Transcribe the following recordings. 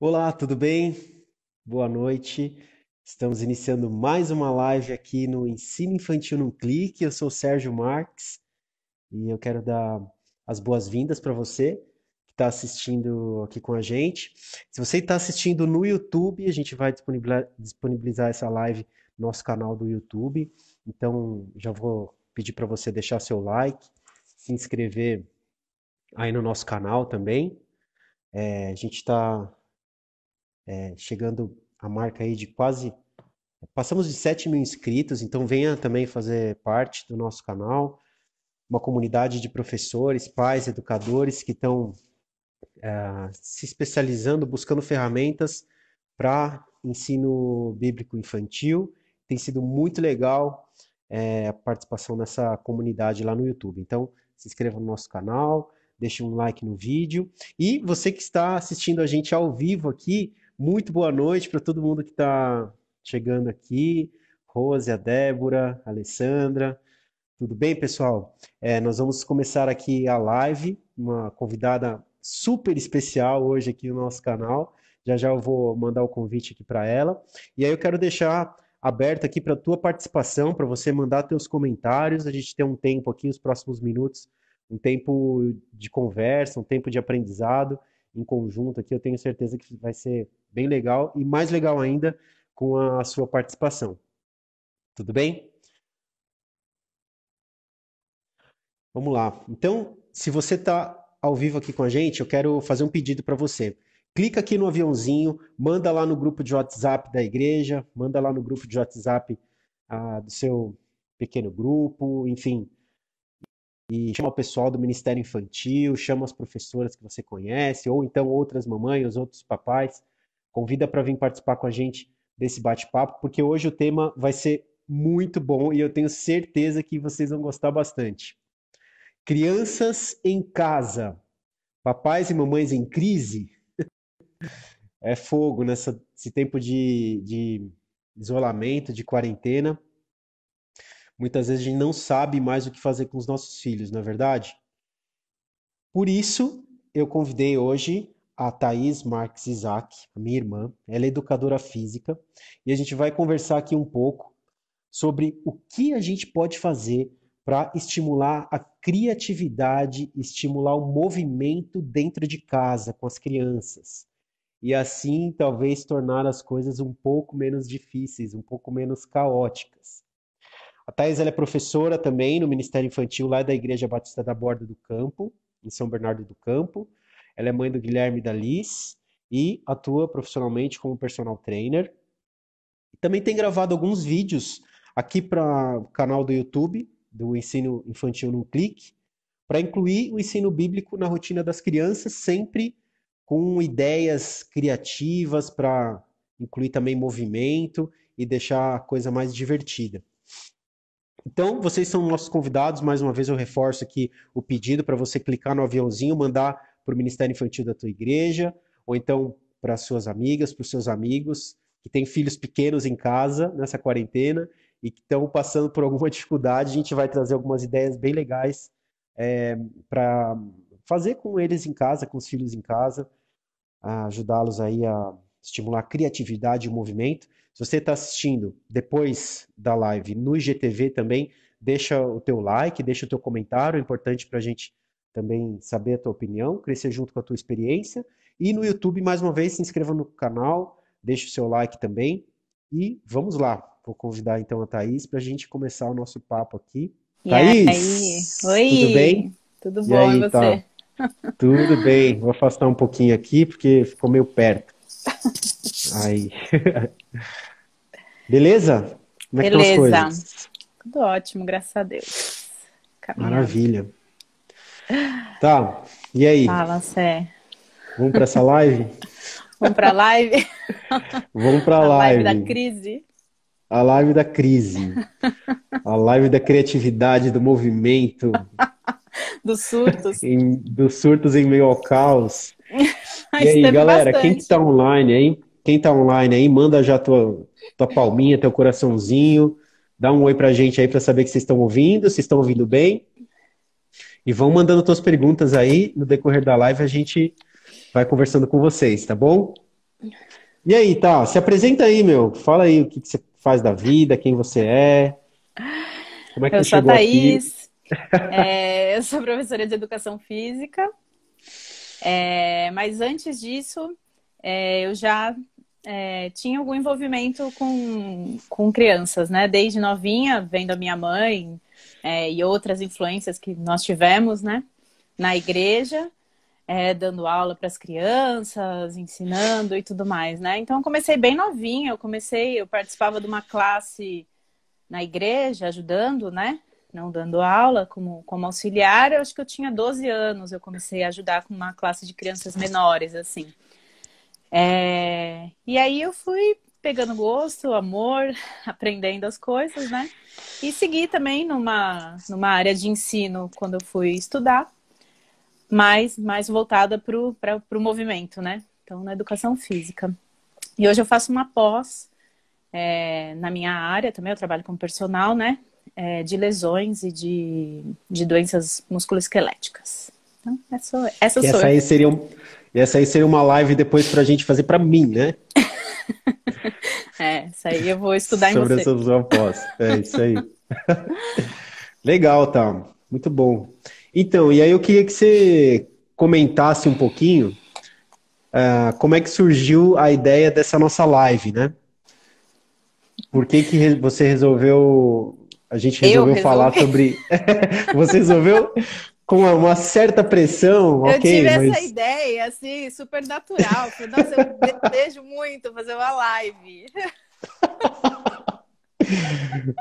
Olá, tudo bem? Boa noite. Estamos iniciando mais uma live aqui no Ensino Infantil num Clique. Eu sou o Sérgio Marques e eu quero dar as boas-vindas para você que está assistindo aqui com a gente. Se você está assistindo no YouTube, a gente vai disponibilizar essa live no nosso canal do YouTube. Então, já vou pedir para você deixar seu like, se inscrever aí no nosso canal também. A gente está chegando a marca aí de quase. Passamos de 7 mil inscritos, então venha também fazer parte do nosso canal. Uma comunidade de professores, pais, educadores que estão se especializando, buscando ferramentas para ensino bíblico infantil. Tem sido muito legal a participação nessa comunidade lá no YouTube. Então, se inscreva no nosso canal, deixe um like no vídeo. E você que está assistindo a gente ao vivo aqui, muito boa noite para todo mundo que está chegando aqui. Rose, a Débora, a Alessandra. Tudo bem, pessoal? Nós vamos começar aqui a live, uma convidada super especial hoje aqui no nosso canal. Já já eu vou mandar o convite aqui para ela. E aí eu quero deixar aberto aqui para a tua participação, para você mandar teus comentários. A gente tem um tempo aqui, os próximos minutos, um tempo de conversa, um tempo de aprendizado em conjunto aqui. Eu tenho certeza que vai ser bem legal e mais legal ainda com a sua participação. Tudo bem? Vamos lá. Então, se você está ao vivo aqui com a gente, eu quero fazer um pedido para você. Clica aqui no aviãozinho, manda lá no grupo de WhatsApp da igreja, manda lá no grupo de WhatsApp do seu pequeno grupo, enfim, e chama o pessoal do Ministério Infantil, chama as professoras que você conhece, ou então outras mamães, outros papais, convida para vir participar com a gente desse bate-papo, porque hoje o tema vai ser muito bom e eu tenho certeza que vocês vão gostar bastante. Crianças em casa, papais e mamães em crise, é fogo nesse tempo de isolamento, de quarentena. Muitas vezes a gente não sabe mais o que fazer com os nossos filhos, não é verdade? Por isso, eu convidei hoje a Thaís Marques Isaac, a minha irmã. Ela é educadora física e a gente vai conversar aqui um pouco sobre o que a gente pode fazer para estimular a criatividade, estimular o movimento dentro de casa com as crianças. E assim, talvez tornar as coisas um pouco menos difíceis, um pouco menos caóticas. A Thais, ela é professora também no Ministério Infantil lá da Igreja Batista da Borda do Campo, em São Bernardo do Campo. Ela é mãe do Guilherme e da Liz e atua profissionalmente como personal trainer. Também tem gravado alguns vídeos aqui para o canal do YouTube, do Ensino Infantil num Clique, para incluir o ensino bíblico na rotina das crianças, sempre com ideias criativas para incluir também movimento e deixar a coisa mais divertida. Então, vocês são nossos convidados. Mais uma vez, eu reforço aqui o pedido para você clicar no aviãozinho, mandar para o Ministério Infantil da tua igreja, ou então para as suas amigas, para os seus amigos que têm filhos pequenos em casa nessa quarentena e que estão passando por alguma dificuldade. A gente vai trazer algumas ideias bem legais para fazer com eles em casa, com os filhos em casa, ajudá-los aí a estimular a criatividade e o movimento. Se você está assistindo depois da live no IGTV também, deixa o teu like, deixa o teu comentário, é importante para a gente também saber a tua opinião, crescer junto com a tua experiência. E no YouTube, mais uma vez, se inscreva no canal, deixa o seu like também. E vamos lá, vou convidar então a Thaís para a gente começar o nosso papo aqui. E aí? Thaís, tudo bem? Oi! Tudo E bom, e aí, você? tá? Tudo bem, vou afastar um pouquinho aqui porque ficou meio perto. Aí. Beleza? Como é que estão as Beleza. coisas? Tudo ótimo, graças a Deus. Caminhando. Maravilha. Tá, e aí? Fala, Sé. Vamos para essa live? Vamos pra live? Vamos para a A live da live. crise? A live da crise. A live da criatividade, do movimento, Dos surtos? dos surtos em meio ao caos. E Isso aí, teve galera, quem que tá bastante. online aí? Quem tá online aí, manda já tua palminha, teu coraçãozinho. Dá um oi pra gente aí pra saber que vocês estão ouvindo, se estão ouvindo bem. E vão mandando suas perguntas aí. No decorrer da live a gente vai conversando com vocês, tá bom? E aí, tá? Se apresenta aí, meu. Fala aí o que que você faz da vida, quem você é, como é que Eu você sou a chegou aqui. Thaís, eu sou professora de educação física, mas antes disso, eu já tinha algum envolvimento com crianças, né? Desde novinha, vendo a minha mãe, e outras influências que nós tivemos, né? Na igreja, dando aula para as crianças, ensinando e tudo mais, né? Então, eu comecei bem novinha, eu participava de uma classe na igreja, ajudando, né? Não dando aula, como auxiliar, eu acho que eu tinha 12 anos, eu comecei a ajudar com uma classe de crianças menores, assim. E aí eu fui pegando gosto, amor, aprendendo as coisas, né? E segui também numa área de ensino quando eu fui estudar, mais voltada para o movimento, né? Então, na educação física. E hoje eu faço uma pós na minha área também, eu trabalho como personal, né? De lesões e de doenças musculoesqueléticas. Então, essa Que sou essa eu. aí seria, essa aí seria uma live depois pra gente fazer pra mim, né? Essa aí eu vou estudar em Sobre você. essa sua pós. É isso aí. Legal, tá? Muito bom. Então, e aí eu queria que você comentasse um pouquinho, como é que surgiu a ideia dessa nossa live, né? Por que que você resolveu, a gente Eu resolveu falar resolvi. sobre, você resolveu com uma certa pressão, Eu tive ok, essa mas, ideia, assim, super natural. Falei, nossa, eu desejo muito fazer uma live.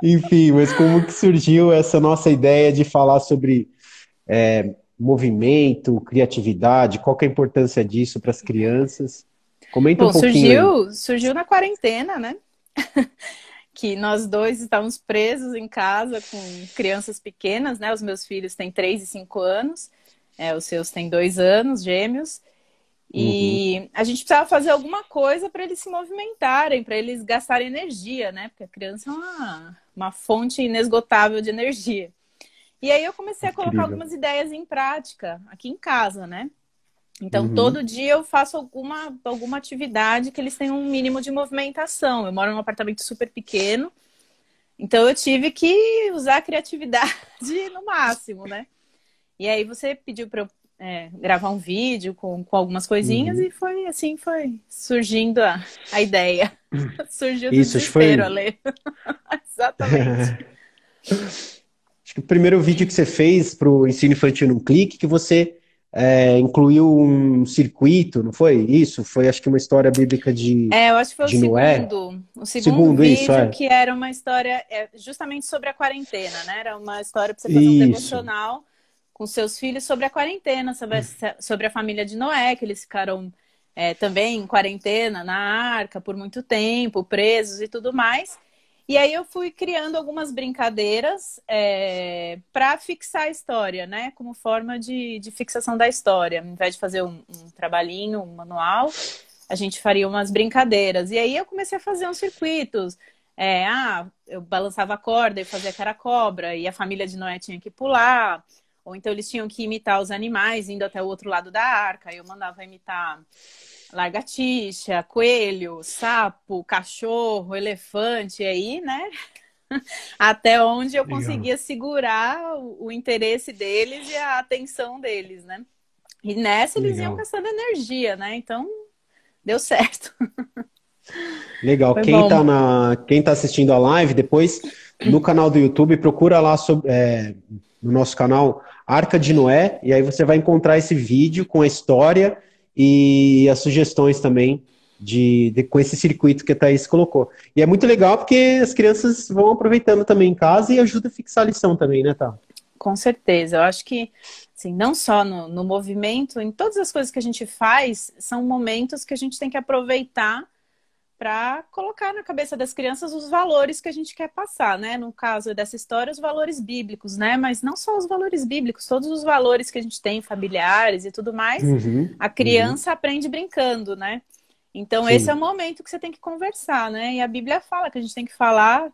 enfim, mas como que surgiu essa nossa ideia de falar sobre movimento, criatividade, qual que é a importância disso para as crianças? Comenta um Bom, pouquinho aí. surgiu na quarentena, né? Que nós dois estávamos presos em casa com crianças pequenas, né? Os meus filhos têm 3 e 5 anos, os seus têm 2 anos, gêmeos. Uhum, E a gente precisava fazer alguma coisa para eles se movimentarem, para eles gastarem energia, né? Porque a criança é uma fonte inesgotável de energia. E aí eu comecei a colocar incrível. algumas ideias em prática aqui em casa, né? Então, todo Uhum, dia eu faço alguma atividade que eles tenham um mínimo de movimentação. Eu moro num apartamento super pequeno, então eu tive que usar a criatividade no máximo, né? E aí você pediu para eu gravar um vídeo com algumas coisinhas uhum. e foi assim, foi surgindo a ideia. Surgiu do Isso, acho que desespero, foi. Ale. Exatamente. Acho que o primeiro vídeo que você fez para o Ensino Infantil num Clique, que você incluiu um circuito, não foi? Isso? Foi, acho que uma história bíblica Eu acho que foi de Noé. o segundo Segundo isso, vídeo é. que era uma história justamente sobre a quarentena, né? Era uma história para você fazer um Isso. devocional com seus filhos sobre a quarentena, sobre a família de Noé, que eles ficaram também em quarentena na arca por muito tempo, presos e tudo mais. E aí eu fui criando algumas brincadeiras para fixar a história, né? Como forma de fixação da história. Ao invés de fazer um trabalhinho, um manual, a gente faria umas brincadeiras. E aí eu comecei a fazer uns circuitos. Eu balançava a corda e fazia cara cobra, e a família de Noé tinha que pular. Ou então eles tinham que imitar os animais indo até o outro lado da arca. Eu mandava imitar lagartixa, coelho, sapo, cachorro, elefante, e aí, né? Até onde eu Legal. conseguia segurar o interesse deles e a atenção deles, né? E nessa eles iam Legal. gastando energia, né? Então deu certo. Legal. Foi bom. Quem tá assistindo a live, depois no canal do YouTube, procura lá no nosso canal Arca de Noé, e aí você vai encontrar esse vídeo com a história e as sugestões também com esse circuito que a Thaís colocou. E é muito legal porque as crianças vão aproveitando também em casa e ajuda a fixar a lição também, né, tá? Com certeza. Eu acho que, assim, não só no movimento, em todas as coisas que a gente faz, são momentos que a gente tem que aproveitar para colocar na cabeça das crianças os valores que a gente quer passar, né? No caso dessa história, os valores bíblicos, né? Mas não só os valores bíblicos, todos os valores que a gente tem, familiares e tudo mais, Uhum, a uhum. criança aprende brincando, né? Então, esse é o Sim, momento que você tem que conversar, né? E a Bíblia fala que a gente tem que falar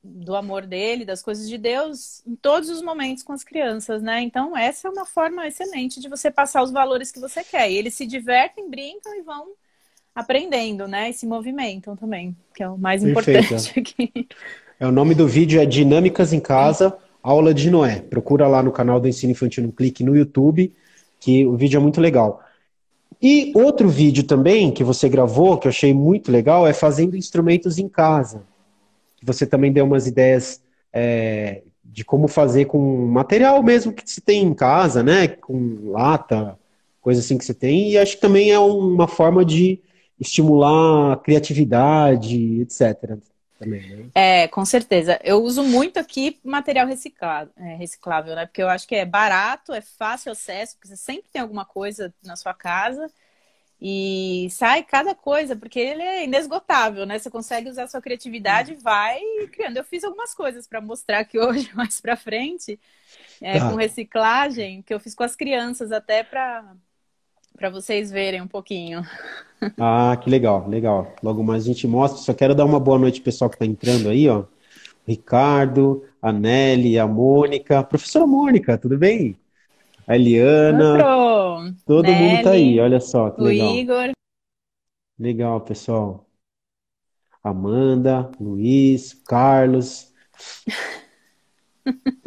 do amor dele, das coisas de Deus, em todos os momentos com as crianças, né? Então, essa é uma forma excelente de você passar os valores que você quer. E eles se divertem, brincam e vão aprendendo, né? E se movimentam também, que é o mais Perfeito. importante aqui. O nome do vídeo é Dinâmicas em Casa, Aula de Noé. Procura lá no canal do Ensino Infantil no Clique no YouTube, que o vídeo é muito legal. E outro vídeo também que você gravou, que eu achei muito legal, é Fazendo Instrumentos em Casa. Você também deu umas ideias de como fazer com material mesmo que se tem em casa, né? Com lata, coisa assim que você tem. E acho que também é uma forma de estimular a criatividade, etc. Também, né? É, com certeza. Eu uso muito aqui material reciclável, né? Porque eu acho que é barato, é fácil acesso, porque você sempre tem alguma coisa na sua casa. E sai cada coisa, porque ele é inesgotável, né? Você consegue usar a sua criatividade e vai criando. Eu fiz algumas coisas para mostrar aqui hoje, mais para frente, com Tá. reciclagem, que eu fiz com as crianças, até para vocês verem um pouquinho. Ah, que legal, legal. Logo mais a gente mostra. Só quero dar uma boa noite pro pessoal que está entrando aí, ó. Ricardo, a Nelly, a Mônica. Professora Mônica, tudo bem? A Eliana, Pro, todo mundo tá aí, Nelly, olha só, que o legal. Igor. Legal, pessoal. Amanda, Luiz, Carlos.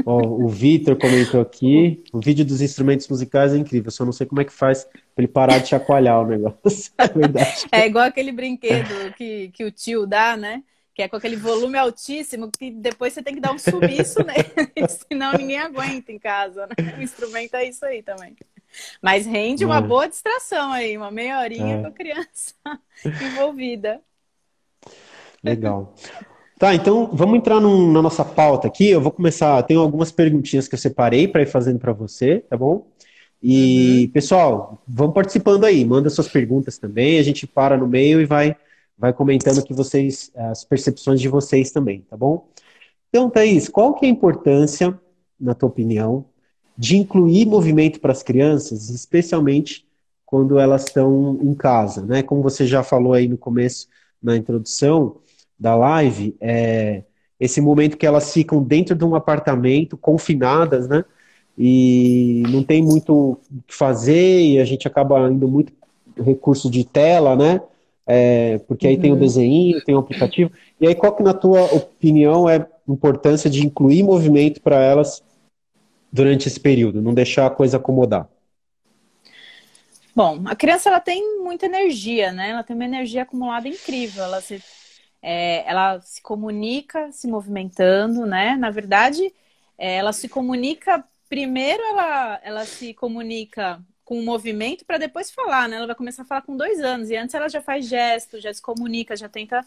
Ó, o Vitor comentou o- aqui. O vídeo dos instrumentos musicais é incrível, só não sei como é que faz para ele parar de chacoalhar o negócio. É verdade. É igual aquele brinquedo que o tio dá, né? Que é com aquele volume altíssimo, que depois você tem que dar um sumiço nele, senão ninguém aguenta em casa, né? O instrumento é isso aí também. Mas rende uma Mano, boa distração aí, uma meia horinha com a é, criança envolvida. legal. Tá, então vamos entrar na nossa pauta aqui. Eu vou começar. Tenho algumas perguntinhas que eu separei para ir fazendo para você, tá bom? E, Uhum. pessoal, vamos participando aí. Manda suas perguntas também. A gente para no meio e vai comentando que vocês, as percepções de vocês também, tá bom? Então, Thaís, qual que é a importância, na tua opinião, de incluir movimento para as crianças, especialmente quando elas estão em casa, né? Como você já falou aí no começo, na introdução da live, esse momento que elas ficam dentro de um apartamento, confinadas, né? E não tem muito o que fazer, e a gente acaba indo muito recurso de tela, né? Porque aí tem o Uhum. desenho, tem o aplicativo. E aí, qual que, na tua opinião, é a importância de incluir movimento para elas durante esse período, não deixar a coisa acomodar? Bom, a criança ela tem muita energia, né? Ela tem uma energia acumulada incrível. Ela se comunica se movimentando, né? Na verdade, ela se comunica. Primeiro, ela se comunica com o movimento para depois falar, né? Ela vai começar a falar com 2 anos e antes ela já faz gesto, já se comunica, já tenta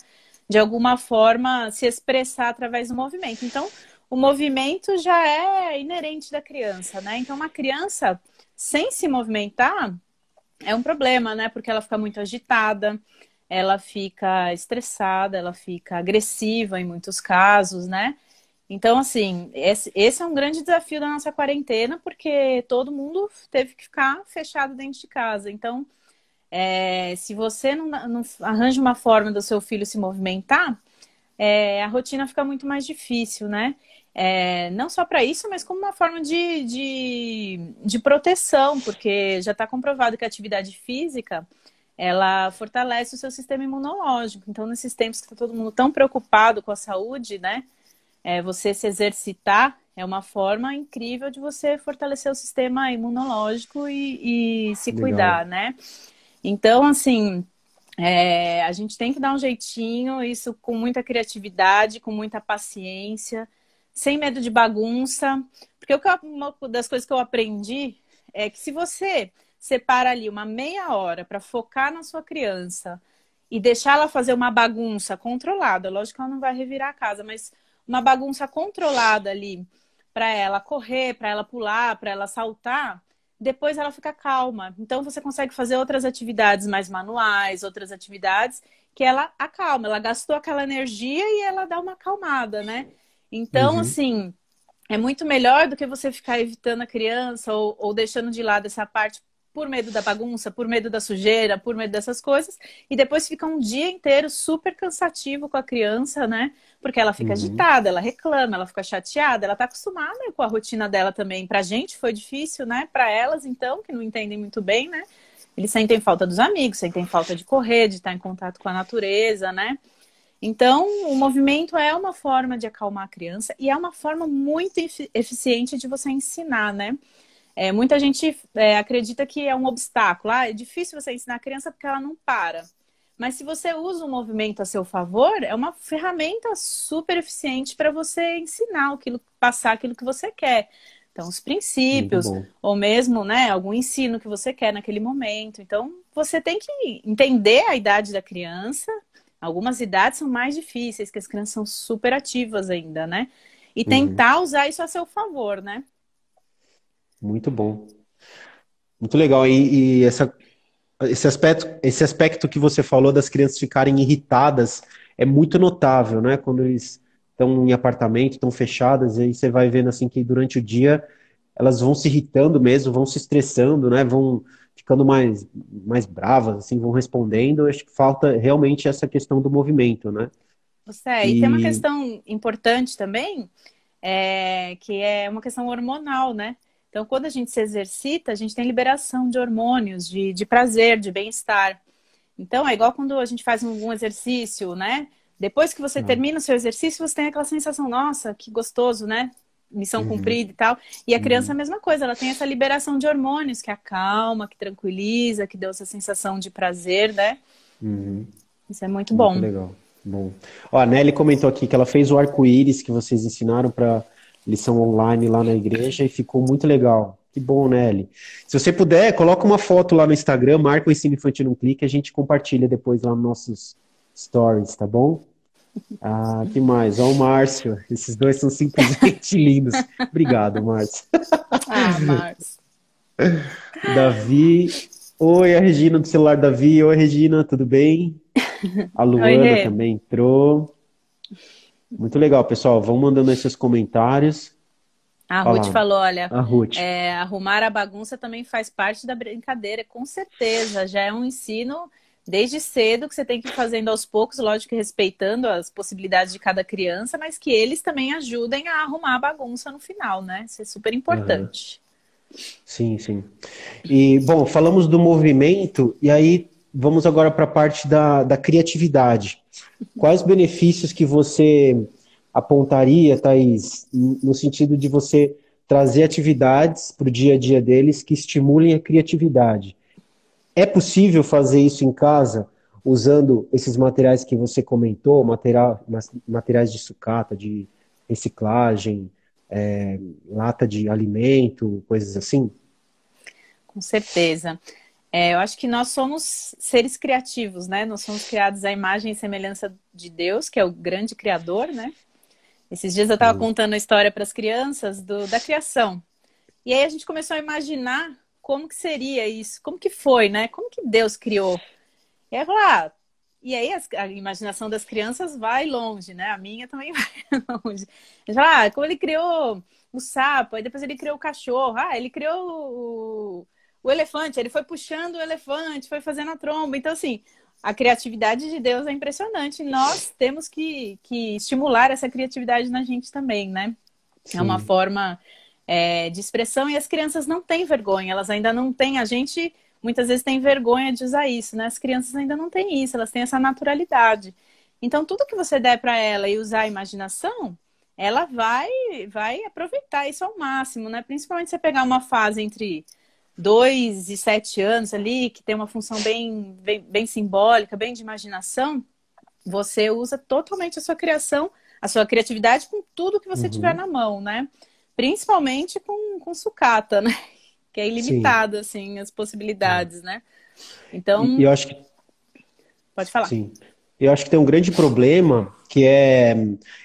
de alguma forma se expressar através do movimento. Então, o movimento já é inerente da criança, né? Então, uma criança sem se movimentar é um problema, né? Porque ela fica muito agitada, ela fica estressada, ela fica agressiva em muitos casos, né? Então, assim, esse é um grande desafio da nossa quarentena, porque todo mundo teve que ficar fechado dentro de casa. Então, se você não arranja uma forma do seu filho se movimentar, a rotina fica muito mais difícil, né? Não só para isso, mas como uma forma de proteção, porque já está comprovado que a atividade física ela fortalece o seu sistema imunológico. Então, nesses tempos que está todo mundo tão preocupado com a saúde, né? Você se exercitar é uma forma incrível de você fortalecer o sistema imunológico e se Legal, cuidar, né? Então, assim, a gente tem que dar um jeitinho, isso com muita criatividade, com muita paciência, sem medo de bagunça. Porque uma das coisas que eu aprendi é que se você separa ali uma meia hora para focar na sua criança e deixar ela fazer uma bagunça controlada, lógico que ela não vai revirar a casa, mas uma bagunça controlada ali para ela correr, para ela pular, para ela saltar, depois ela fica calma. Então você consegue fazer outras atividades mais manuais, outras atividades que ela acalma. Ela gastou aquela energia e ela dá uma acalmada, né? Então, uhum, assim, é muito melhor do que você ficar evitando a criança ou deixando de lado essa parte por medo da bagunça, por medo da sujeira, por medo dessas coisas, e depois fica um dia inteiro super cansativo com a criança, né? Porque ela fica uhum, agitada, ela reclama, ela fica chateada, ela tá acostumada com a rotina dela também. Pra gente foi difícil, né? Pra elas, então, que não entendem muito bem, né? eles sentem falta dos amigos, sentem falta de correr, de estar em contato com a natureza, né? Então, o movimento é uma forma de acalmar a criança e é uma forma muito eficiente de você ensinar, né? Muita gente acredita que é um obstáculo. É difícil você ensinar a criança porque ela não para. Mas se você usa o movimento a seu favor, é uma ferramenta super eficiente para você ensinar passar aquilo que você quer. Então, os Muito princípios, bom. ou mesmo, né, algum ensino que você quer naquele momento. Então, você tem que entender a idade da criança. Algumas idades são mais difíceis, que as crianças são super ativas ainda, né? E Uhum. tentar usar isso a seu favor, né? Muito bom. Muito legal. E esse aspecto que você falou das crianças ficarem irritadas é muito notável, né? Quando eles estão em apartamento, estão fechadas, e aí você vai vendo assim que durante o dia elas vão se irritando mesmo, vão se estressando, né? Vão ficando mais bravas, assim, vão respondendo. Eu acho que falta realmente essa questão do movimento, né? E tem uma E questão importante também, que é uma questão hormonal, né? Então, quando a gente se exercita, a gente tem liberação de hormônios, de prazer, de bem-estar. Então, é igual quando a gente faz algum exercício, né? Depois que você ah, termina o seu exercício, você tem aquela sensação, nossa, que gostoso, né? Missão uhum, cumprida e tal. E a criança é a uhum, mesma coisa, ela tem essa liberação de hormônios que acalma, que tranquiliza, que dá essa sensação de prazer, né? uhum. Isso é muito Muito bom. legal. Bom. Ó, a Nelly comentou aqui que ela fez o arco-íris que vocês ensinaram para lição online lá na igreja e ficou muito legal. Que bom, Nelly. Se você puder, coloca uma foto lá no Instagram, marca o Ensino Infantil num clique, a gente compartilha depois lá nos nossos stories, tá bom? Ah, que mais? Ó, o Márcio. Esses dois são simplesmente lindos. Obrigado, Márcio. Ah, Marcos. O Davi. Oi, a Regina do celular Davi. Oi, Regina, tudo bem? A Oi, Luana Rê. também entrou. Muito legal, pessoal. Vão mandando aí seus comentários. A Ruth Fala, falou, olha, a Ruth. arrumar a bagunça também faz parte da brincadeira, com certeza. Já é um ensino desde cedo que você tem que ir fazendo aos poucos, lógico que respeitando as possibilidades de cada criança, mas que eles também ajudem a arrumar a bagunça no final, né? Isso é super Aham. importante. Sim, sim. E, bom, falamos do movimento, e aí vamos agora para a parte da criatividade. Quais benefícios que você apontaria, Thaís, no sentido de você trazer atividades para o dia a dia deles que estimulem a criatividade? É possível fazer isso em casa usando esses materiais que você comentou, materiais de sucata, de reciclagem, lata de alimento, coisas assim? Com certeza. Eu acho que nós somos seres criativos, né? Nós somos criados à imagem e semelhança de Deus, que é o grande criador, né? Esses dias eu estava Hum, contando a história para as crianças da criação. E aí a gente começou a imaginar como que seria isso, como que foi, né? Como que Deus criou? E aí, e aí a imaginação das crianças vai longe, né? A minha também vai longe. Eles falam, como ele criou o sapo, aí depois ele criou o cachorro, ele criou o elefante, ele foi puxando o elefante, foi fazendo a tromba. Então, assim, a criatividade de Deus é impressionante. Nós temos que estimular essa criatividade na gente também, né? É uma sim. forma de expressão e as crianças não têm vergonha, elas ainda não têm. A gente muitas vezes tem vergonha de usar isso, né? As crianças ainda não têm isso, elas têm essa naturalidade. Então, tudo que você der para ela e usar a imaginação, ela vai aproveitar isso ao máximo, né? Principalmente você pegar uma fase entre 2 e 7 anos ali, que tem uma função bem simbólica, bem de imaginação, você usa totalmente a sua criação, a sua criatividade com tudo que você tiver Uhum, na mão, né? Principalmente com sucata, né? Que é sim. ilimitado, assim, as É. possibilidades, né? E Então, eu acho que, pode falar. sim. Eu acho que tem um grande problema que é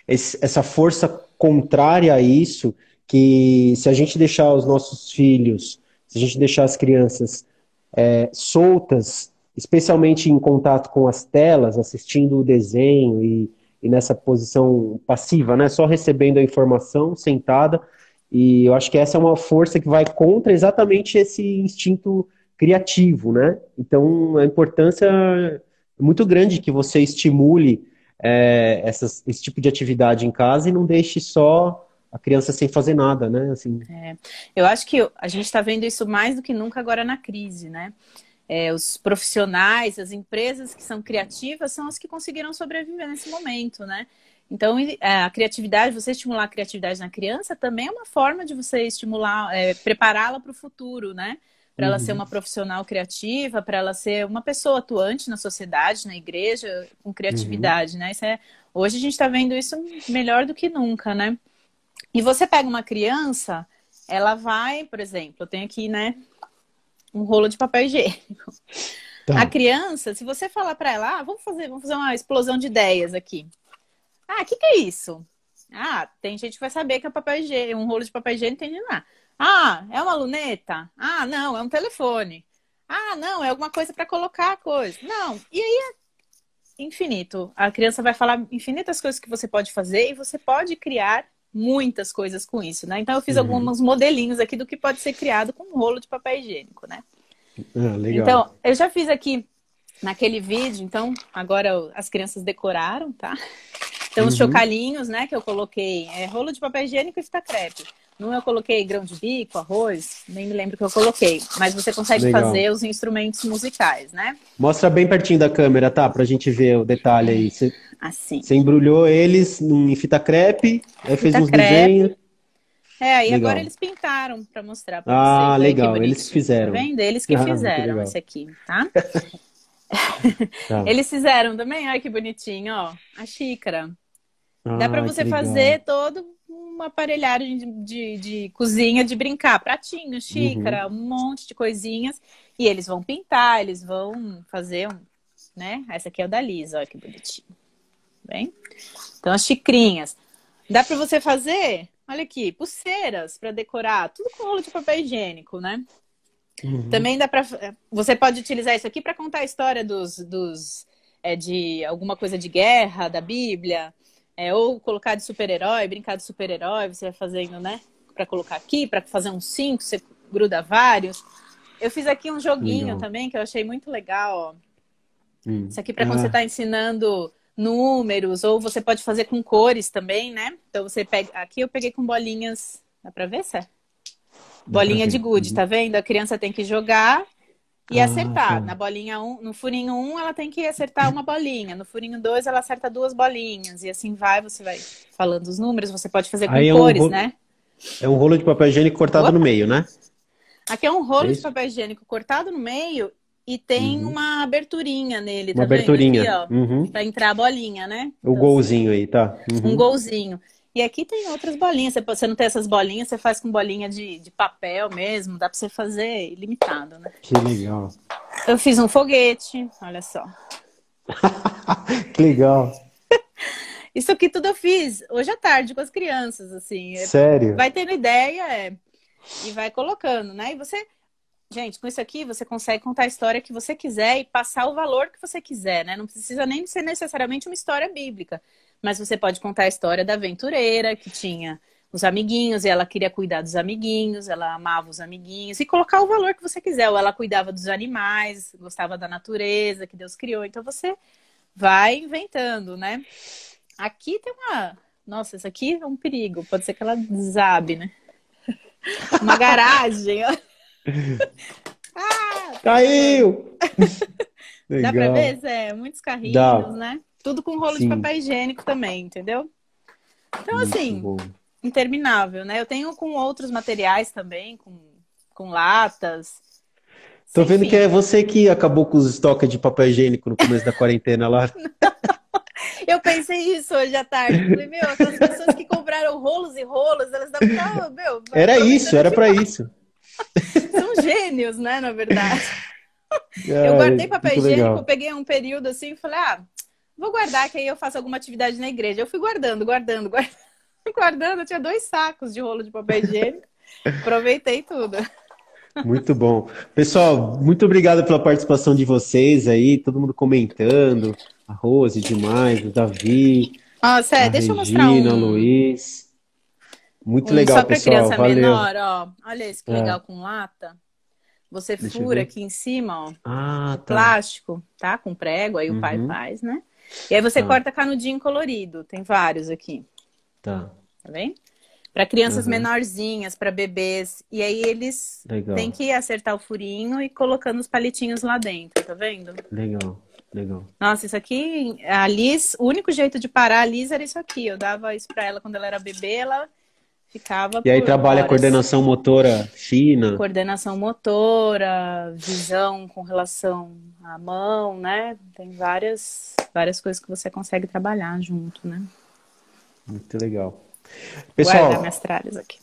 essa força contrária a isso, que se a gente deixar os nossos filhos, se a gente deixar as crianças soltas, especialmente em contato com as telas, assistindo o desenho e nessa posição passiva, né? Só recebendo a informação, sentada. E eu acho que essa é uma força que vai contra exatamente esse instinto criativo, né? Então, a importância é muito grande que você estimule esse tipo de atividade em casa e não deixe só a criança sem fazer nada, né? Assim, Eu acho que a gente está vendo isso mais do que nunca agora na crise, né? os profissionais, as empresas que são criativas são as que conseguiram sobreviver nesse momento, né? Então, a criatividade, você estimular a criatividade na criança também é uma forma de você estimular, prepará-la para o futuro, né? Para ela ser uma profissional criativa, para ela ser uma pessoa atuante na sociedade, na igreja, com criatividade, né? Hoje a gente está vendo isso melhor do que nunca, né? E você pega uma criança, ela vai, por exemplo, eu tenho aqui, né, um rolo de papel higiênico. Tá. A criança, se você falar para ela, vamos fazer uma explosão de ideias aqui. O que é isso? Tem gente que vai saber que é papel higiênico, um rolo de papel higiênico, entende lá. É uma luneta? Não, é um telefone. Não, é alguma coisa para colocar a coisa. Não, e aí é infinito. A criança vai falar infinitas coisas que você pode fazer e você pode criar muitas coisas com isso, né? Então eu fiz alguns modelinhos aqui do que pode ser criado com um rolo de papel higiênico, né? Legal. Então, eu já fiz aqui naquele vídeo, então agora as crianças decoraram, tá? Então, os chocalhinhos, né, que eu coloquei, rolo de papel higiênico e fita crepe. Num eu coloquei grão de bico, arroz, nem me lembro o que eu coloquei. Mas você consegue fazer os instrumentos musicais, né? Mostra bem pertinho da câmera, tá? Pra gente ver o detalhe aí. Assim. Você embrulhou eles em fita crepe, aí fez uns desenhos. Aí legal. Agora eles pintaram pra mostrar pra vocês. Legal, eles fizeram. Tá vendo? Eles que fizeram esse aqui, tá? Tá. Eles fizeram também, olha que bonitinho, ó. A xícara. Dá pra você fazer todo uma aparelhagem de cozinha, de brincar. Pratinho, xícara, um monte de coisinhas. E eles vão pintar, eles vão fazer né? Essa aqui é o da Lisa, olha que bonitinho. Bem? Então, as xicrinhas. Dá pra você fazer, olha aqui, pulseiras pra decorar. Tudo com rolo de papel higiênico, né? Também dá pra... Você pode utilizar isso aqui pra contar a história de alguma coisa de guerra, da Bíblia. Ou colocar de super-herói, brincar de super-herói, você vai fazendo, né? Pra colocar aqui, pra fazer uns 5, você gruda vários. Eu fiz aqui um joguinho também, que eu achei muito legal, ó. Isso aqui pra quando você tá ensinando números, ou você pode fazer com cores também, né? Então você pega... Aqui eu peguei com bolinhas... Dá pra ver, Sé? Bolinha de gude, tá vendo? A criança tem que jogar e acertar. Tá. Na bolinha 1, no furinho 1, ela tem que acertar uma bolinha. No furinho 2, ela acerta 2 bolinhas. E assim vai, você vai falando os números. Você pode fazer com cores, né? É um rolo de papel higiênico cortado no meio, né? Aqui é um rolo de papel higiênico cortado no meio e tem uma aberturinha nele, tá vendo? Uma aberturinha. Aqui, ó, pra entrar a bolinha, né? O golzinho aí, tá? Um golzinho. E aqui tem outras bolinhas. Você não tem essas bolinhas, você faz com bolinha de papel mesmo. Dá pra você fazer ilimitado, né? Que legal. Eu fiz um foguete, olha só. Que legal. Isso aqui tudo eu fiz hoje à tarde com as crianças, assim. Sério? Vai tendo ideia e vai colocando, né? E você... Gente, com isso aqui você consegue contar a história que você quiser e passar o valor que você quiser, né? Não precisa nem ser necessariamente uma história bíblica. Mas você pode contar a história da aventureira que tinha os amiguinhos e ela queria cuidar dos amiguinhos, ela amava os amiguinhos e colocar o valor que você quiser. Ou ela cuidava dos animais, gostava da natureza que Deus criou. Então você vai inventando, né? Aqui tem uma... Nossa, isso aqui é um perigo. Pode ser que ela desabe, né? Uma garagem, ó. Caiu! Dá pra ver, Zé? Muitos carrinhos, né? Tudo com rolo de papel higiênico também, entendeu? Então, assim, interminável, né? Eu tenho com outros materiais também, com latas. Tô vendo que é você que acabou com os estoques de papel higiênico no começo da quarentena lá. Eu pensei isso hoje à tarde. Falei, meu, aquelas pessoas que compraram rolos e rolos, elas devem estar, meu... Era isso, era pra isso. São gênios, né, na verdade. Eu guardei papel higiênico, eu peguei um período assim e falei, vou guardar que aí eu faço alguma atividade na igreja. Eu fui guardando. Eu tinha 2 sacos de rolo de papel higiênico. Aproveitei tudo. Muito bom. Pessoal, muito obrigado pela participação de vocês aí, todo mundo comentando. A Rose demais, o Davi, Nossa, deixa eu mostrar Regina, o Luiz. Muito legal, só pra pessoal. criança Valeu. menor, ó. Olha esse que legal com lata. Você fura aqui em cima, ó. Tá. Plástico, tá? Com prego, aí o pai faz, né? E aí você corta canudinho colorido. Tem vários aqui. Tá vendo? para crianças Aham. menorzinhas, para bebês. E aí eles têm Legal, que acertar o furinho e colocando os palitinhos lá dentro, tá vendo? legal, legal. Nossa, isso aqui, a Liz, o único jeito de parar a Liz era isso aqui. Eu dava isso pra ela quando ela era bebê, ela ficava E aí por trabalha a horas. coordenação motora fina. Coordenação motora, visão com relação à mão, né? Tem várias coisas que você consegue trabalhar junto, né? Muito legal. Guardar Pessoal, minhas tralhas aqui.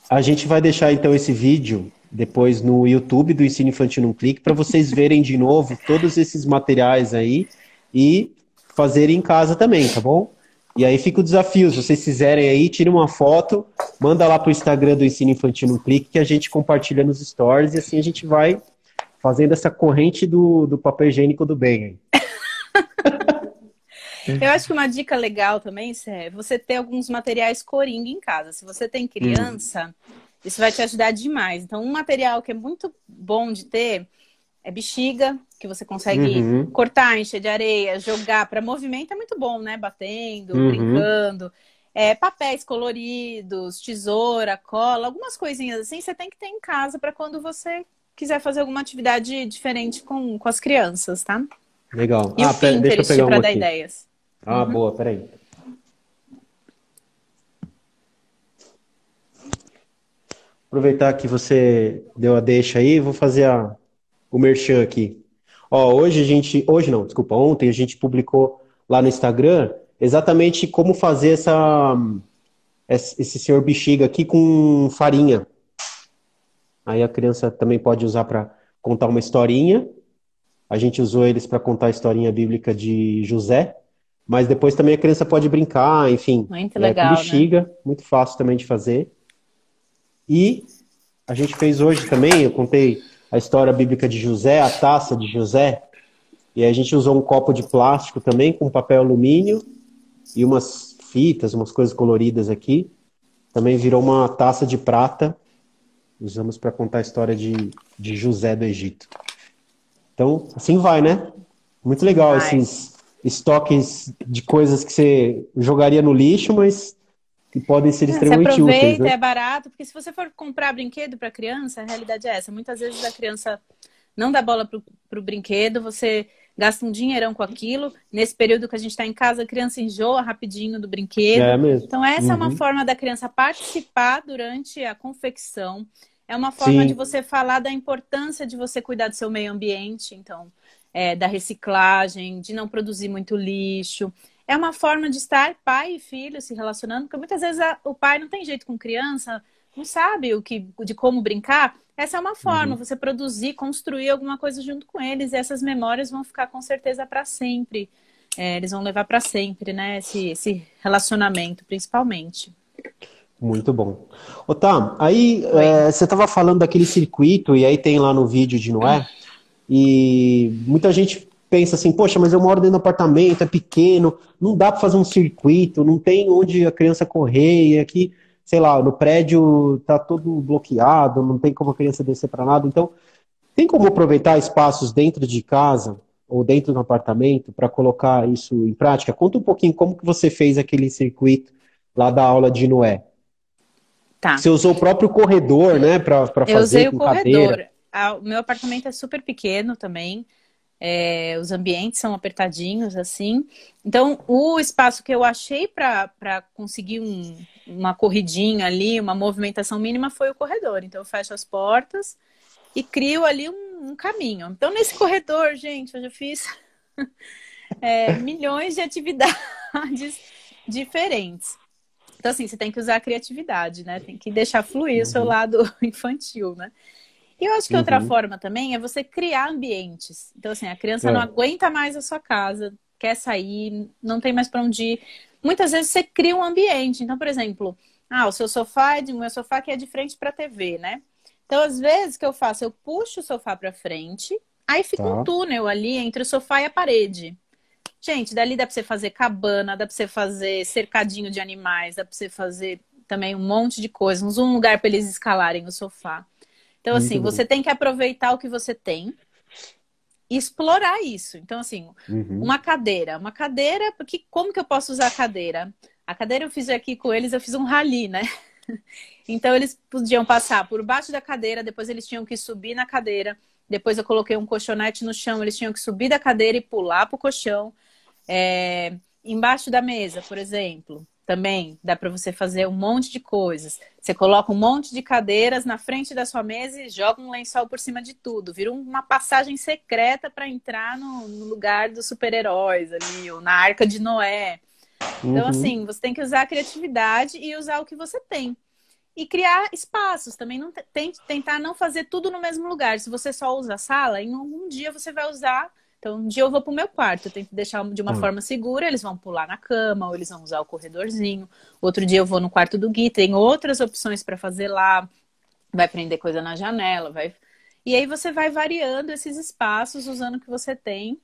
a gente vai deixar então esse vídeo depois no YouTube do Ensino Infantil num Clique para vocês verem de novo todos esses materiais aí e fazerem em casa também, tá bom? E aí fica o desafio, se vocês fizerem aí, tirem uma foto, manda lá pro Instagram do Ensino Infantil num Clique que a gente compartilha nos stories e assim a gente vai fazendo essa corrente do papel higiênico do bem aí. Eu acho que uma dica legal também, Sé, é você ter alguns materiais coringa em casa. Se você tem Hum. criança, isso vai te ajudar demais. Então, um material que é muito bom de ter é bexiga, que você consegue Uhum. cortar, encher de areia, jogar. Para movimento é muito bom, né? Batendo, Uhum. brincando. Papéis coloridos, tesoura, cola, algumas coisinhas assim você tem que ter em casa para quando você quiser fazer alguma atividade diferente com as crianças, tá? Legal. E o Deixa eu Pinterest pegar para uma dar aqui. ideias. Ah, boa, peraí. Aproveitar que você deu a deixa aí, vou fazer o merchan aqui. Ó, hoje não, desculpa, ontem a gente publicou lá no Instagram exatamente como fazer esse senhor bexiga aqui com farinha. Aí a criança também pode usar para contar uma historinha. A gente usou eles para contar a historinha bíblica de José, mas depois também a criança pode brincar, enfim, Muito com legal, né? bexiga, muito fácil também de fazer. E a gente fez hoje também, eu contei a história bíblica de José, a taça de José, e aí a gente usou um copo de plástico também com papel alumínio e umas fitas, umas coisas coloridas aqui. Também virou uma taça de prata, usamos para contar a história de José do Egito. Então, assim vai, né? Muito legal Vai. esses estoques de coisas que você jogaria no lixo, mas que podem ser Você extremamente úteis, aproveita, né? é barato, porque se você for comprar brinquedo para criança, a realidade é essa. Muitas vezes a criança não dá bola pro brinquedo, você gasta um dinheirão com aquilo. Nesse período que a gente está em casa, a criança enjoa rapidinho do brinquedo. É mesmo. Então, essa é uma Uhum. forma da criança participar durante a confecção. É uma forma de Sim. você falar da importância de você cuidar do seu meio ambiente, então, da reciclagem, de não produzir muito lixo. É uma forma de estar pai e filho se relacionando, porque muitas vezes o pai não tem jeito com criança, não sabe de como brincar. Essa é uma forma, Uhum. você produzir, construir alguma coisa junto com eles, e essas memórias vão ficar com certeza para sempre. Eles vão levar para sempre, né? Esse relacionamento, principalmente. Muito bom. Ô, tá, aí Oi. você estava falando daquele circuito, e aí tem lá no vídeo de Noé, e muita gente pensa assim, poxa, mas eu moro dentro do apartamento, é pequeno, não dá para fazer um circuito, não tem onde a criança correr, e aqui, sei lá, no prédio tá todo bloqueado, não tem como a criança descer para nada, então tem como aproveitar espaços dentro de casa ou dentro do apartamento para colocar isso em prática? Conta um pouquinho como que você fez aquele circuito lá da aula de Noé. Tá. Você usou o próprio corredor, né, para Eu fazer usei o com cadeira. corredor. O meu apartamento é super pequeno também. Os ambientes são apertadinhos, assim. Então, o espaço que eu achei para conseguir uma corridinha ali, uma movimentação mínima, foi o corredor. Então, eu fecho as portas e crio ali um caminho. Então, nesse corredor, gente, eu já fiz milhões de atividades diferentes. Então, assim, você tem que usar a criatividade, né? Tem que deixar fluir o seu Uhum, lado infantil, né? E eu acho que outra uhum, forma também é você criar ambientes. Então, assim, a criança não é, aguenta mais a sua casa, quer sair, não tem mais para onde ir. Muitas vezes você cria um ambiente. Então, por exemplo, o seu sofá o meu sofá que é de frente para a TV, né? Então, às vezes, o que eu faço? Eu puxo o sofá para frente, aí fica um tá. túnel ali entre o sofá e a parede. Gente, dali dá para você fazer cabana, dá para você fazer cercadinho de animais, dá para você fazer também um monte de coisas, um lugar para eles escalarem o sofá. Então, Muito assim, bom. você tem que aproveitar o que você tem e explorar isso. Então, assim, Uhum, uma cadeira, porque como que eu posso usar a cadeira? A cadeira eu fiz aqui com eles, eu fiz um rally, né? Então eles podiam passar por baixo da cadeira, depois eles tinham que subir na cadeira. Depois eu coloquei um colchonete no chão, eles tinham que subir da cadeira e pular pro colchão. Embaixo da mesa, por exemplo, também dá para você fazer um monte de coisas. Você coloca um monte de cadeiras na frente da sua mesa e joga um lençol por cima de tudo. Vira uma passagem secreta para entrar no lugar dos super-heróis ali, ou na Arca de Noé. Então, assim, você tem que usar a criatividade e usar o que você tem. E criar espaços também. Tentar não fazer tudo no mesmo lugar. Se você só usa a sala, em um dia você vai usar. Então, um dia eu vou pro meu quarto, eu tento deixar de uma forma segura, eles vão pular na cama, ou eles vão usar o corredorzinho. Outro dia eu vou no quarto do Gui, tem outras opções para fazer lá. Vai prender coisa na janela, vai... E aí você vai variando esses espaços, usando o que você tem,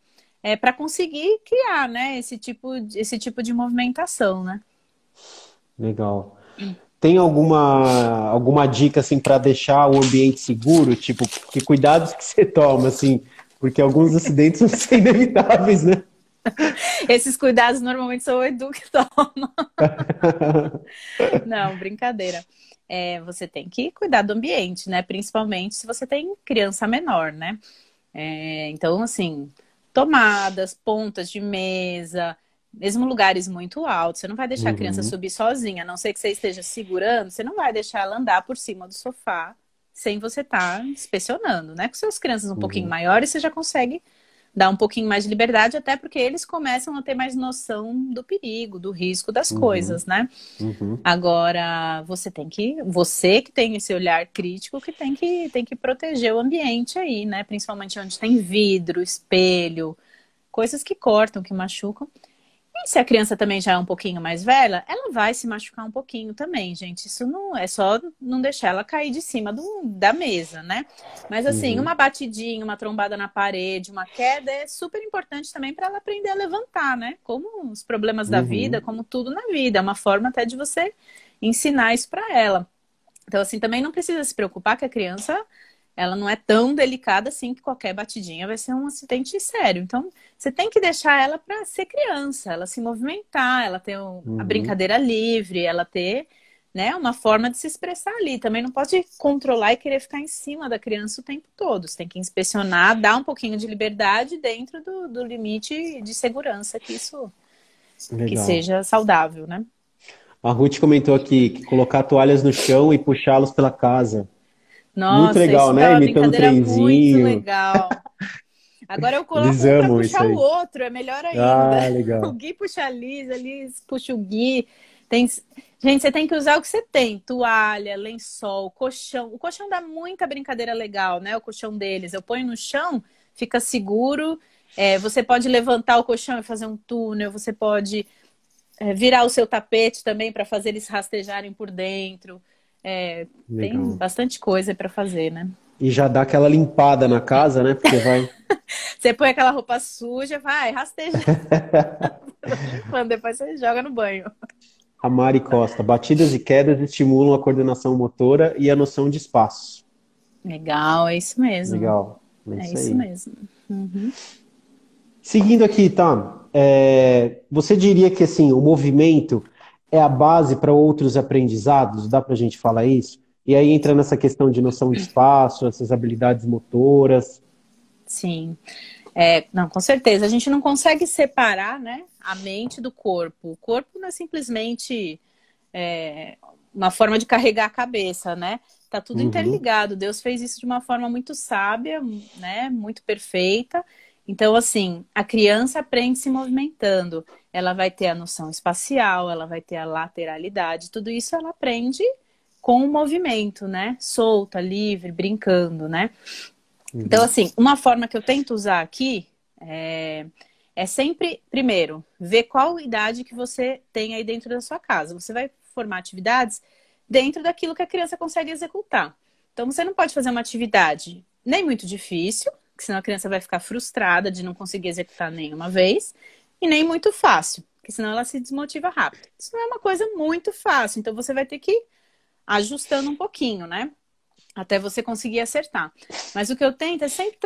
para conseguir criar, né, esse tipo de movimentação, né? Legal. Tem alguma dica assim para deixar o ambiente seguro? Tipo, que cuidados que você toma, assim, porque alguns acidentes vão ser inevitáveis, né? Esses cuidados normalmente sou o Edu que toma. Não, brincadeira. Você tem que cuidar do ambiente, né? Principalmente se você tem criança menor, né? Então, assim, tomadas, pontas de mesa, mesmo lugares muito altos. Você não vai deixar a criança subir sozinha, a não ser que você esteja segurando, você não vai deixar ela andar por cima do sofá sem você estar inspecionando, né? Com suas crianças um pouquinho maiores, você já consegue dar um pouquinho mais de liberdade, até porque eles começam a ter mais noção do perigo, do risco das coisas, né? Agora, você que tem esse olhar crítico, que tem que proteger o ambiente aí, né? Principalmente onde tem vidro, espelho, coisas que cortam, que machucam. E se a criança também já é um pouquinho mais velha, ela vai se machucar um pouquinho também, gente. Isso não é só não deixar ela cair de cima da mesa, né? Mas assim, uma batidinha, uma trombada na parede, uma queda é super importante também para ela aprender a levantar, né? Como os problemas da vida, como tudo na vida. É uma forma até de você ensinar isso para ela. Então, assim, também não precisa se preocupar que a criança, ela não é tão delicada assim que qualquer batidinha vai ser um acidente sério. Então, você tem que deixar ela para ser criança, ela se movimentar, ela ter a brincadeira livre, ela ter, né, uma forma de se expressar ali. Também não pode controlar e querer ficar em cima da criança o tempo todo. Você tem que inspecionar, dar um pouquinho de liberdade dentro do limite de segurança que isso que seja saudável, né? A Ruth comentou aqui que colocar toalhas no chão e puxá-los pela casa. Muito Nossa, legal, isso é né? uma Imitando o brincadeira muito trenzinho. legal. Agora eu Eles coloco um para amam isso puxar o aí. outro, é melhor ainda. Ah, O legal. Gui puxa a Liz puxa o Gui. Gente, você tem que usar o que você tem: toalha, lençol, colchão. O colchão dá muita brincadeira legal, né? O colchão deles. Eu ponho no chão, fica seguro. Você pode levantar o colchão e fazer um túnel. Você pode virar o seu tapete também para fazer eles rastejarem por dentro. Tem Legal. bastante coisa para fazer, né? E já dá aquela limpada na casa, né? Porque vai. Você põe aquela roupa suja, vai, rasteja. Depois você joga no banho. A Mari Costa. Batidas e quedas estimulam a coordenação motora e a noção de espaço. Legal, é isso mesmo. Legal. É É isso isso aí. mesmo. Uhum. Seguindo aqui, tá? Você diria que assim, o movimento é a base para outros aprendizados? Dá para a gente falar isso? E aí entra nessa questão de noção de espaço, essas habilidades motoras. Sim. Não, com certeza. A gente não consegue separar, né, a mente do corpo. O corpo não é simplesmente uma forma de carregar a cabeça, né? Tá tudo interligado. Deus fez isso de uma forma muito sábia, né? Muito perfeita. Então, assim, a criança aprende se movimentando. Ela vai ter a noção espacial, ela vai ter a lateralidade. Tudo isso ela aprende com o movimento, né? Solta, livre, brincando, né? Então, assim, uma forma que eu tento usar aqui é sempre, primeiro, ver qual idade que você tem aí dentro da sua casa. Você vai formar atividades dentro daquilo que a criança consegue executar. Então, você não pode fazer uma atividade nem muito difícil, porque senão a criança vai ficar frustrada de não conseguir executar nenhuma vez, e nem muito fácil, porque senão ela se desmotiva rápido. Isso não é uma coisa muito fácil, então você vai ter que ir ajustando um pouquinho, né? Até você conseguir acertar. Mas o que eu tento é sempre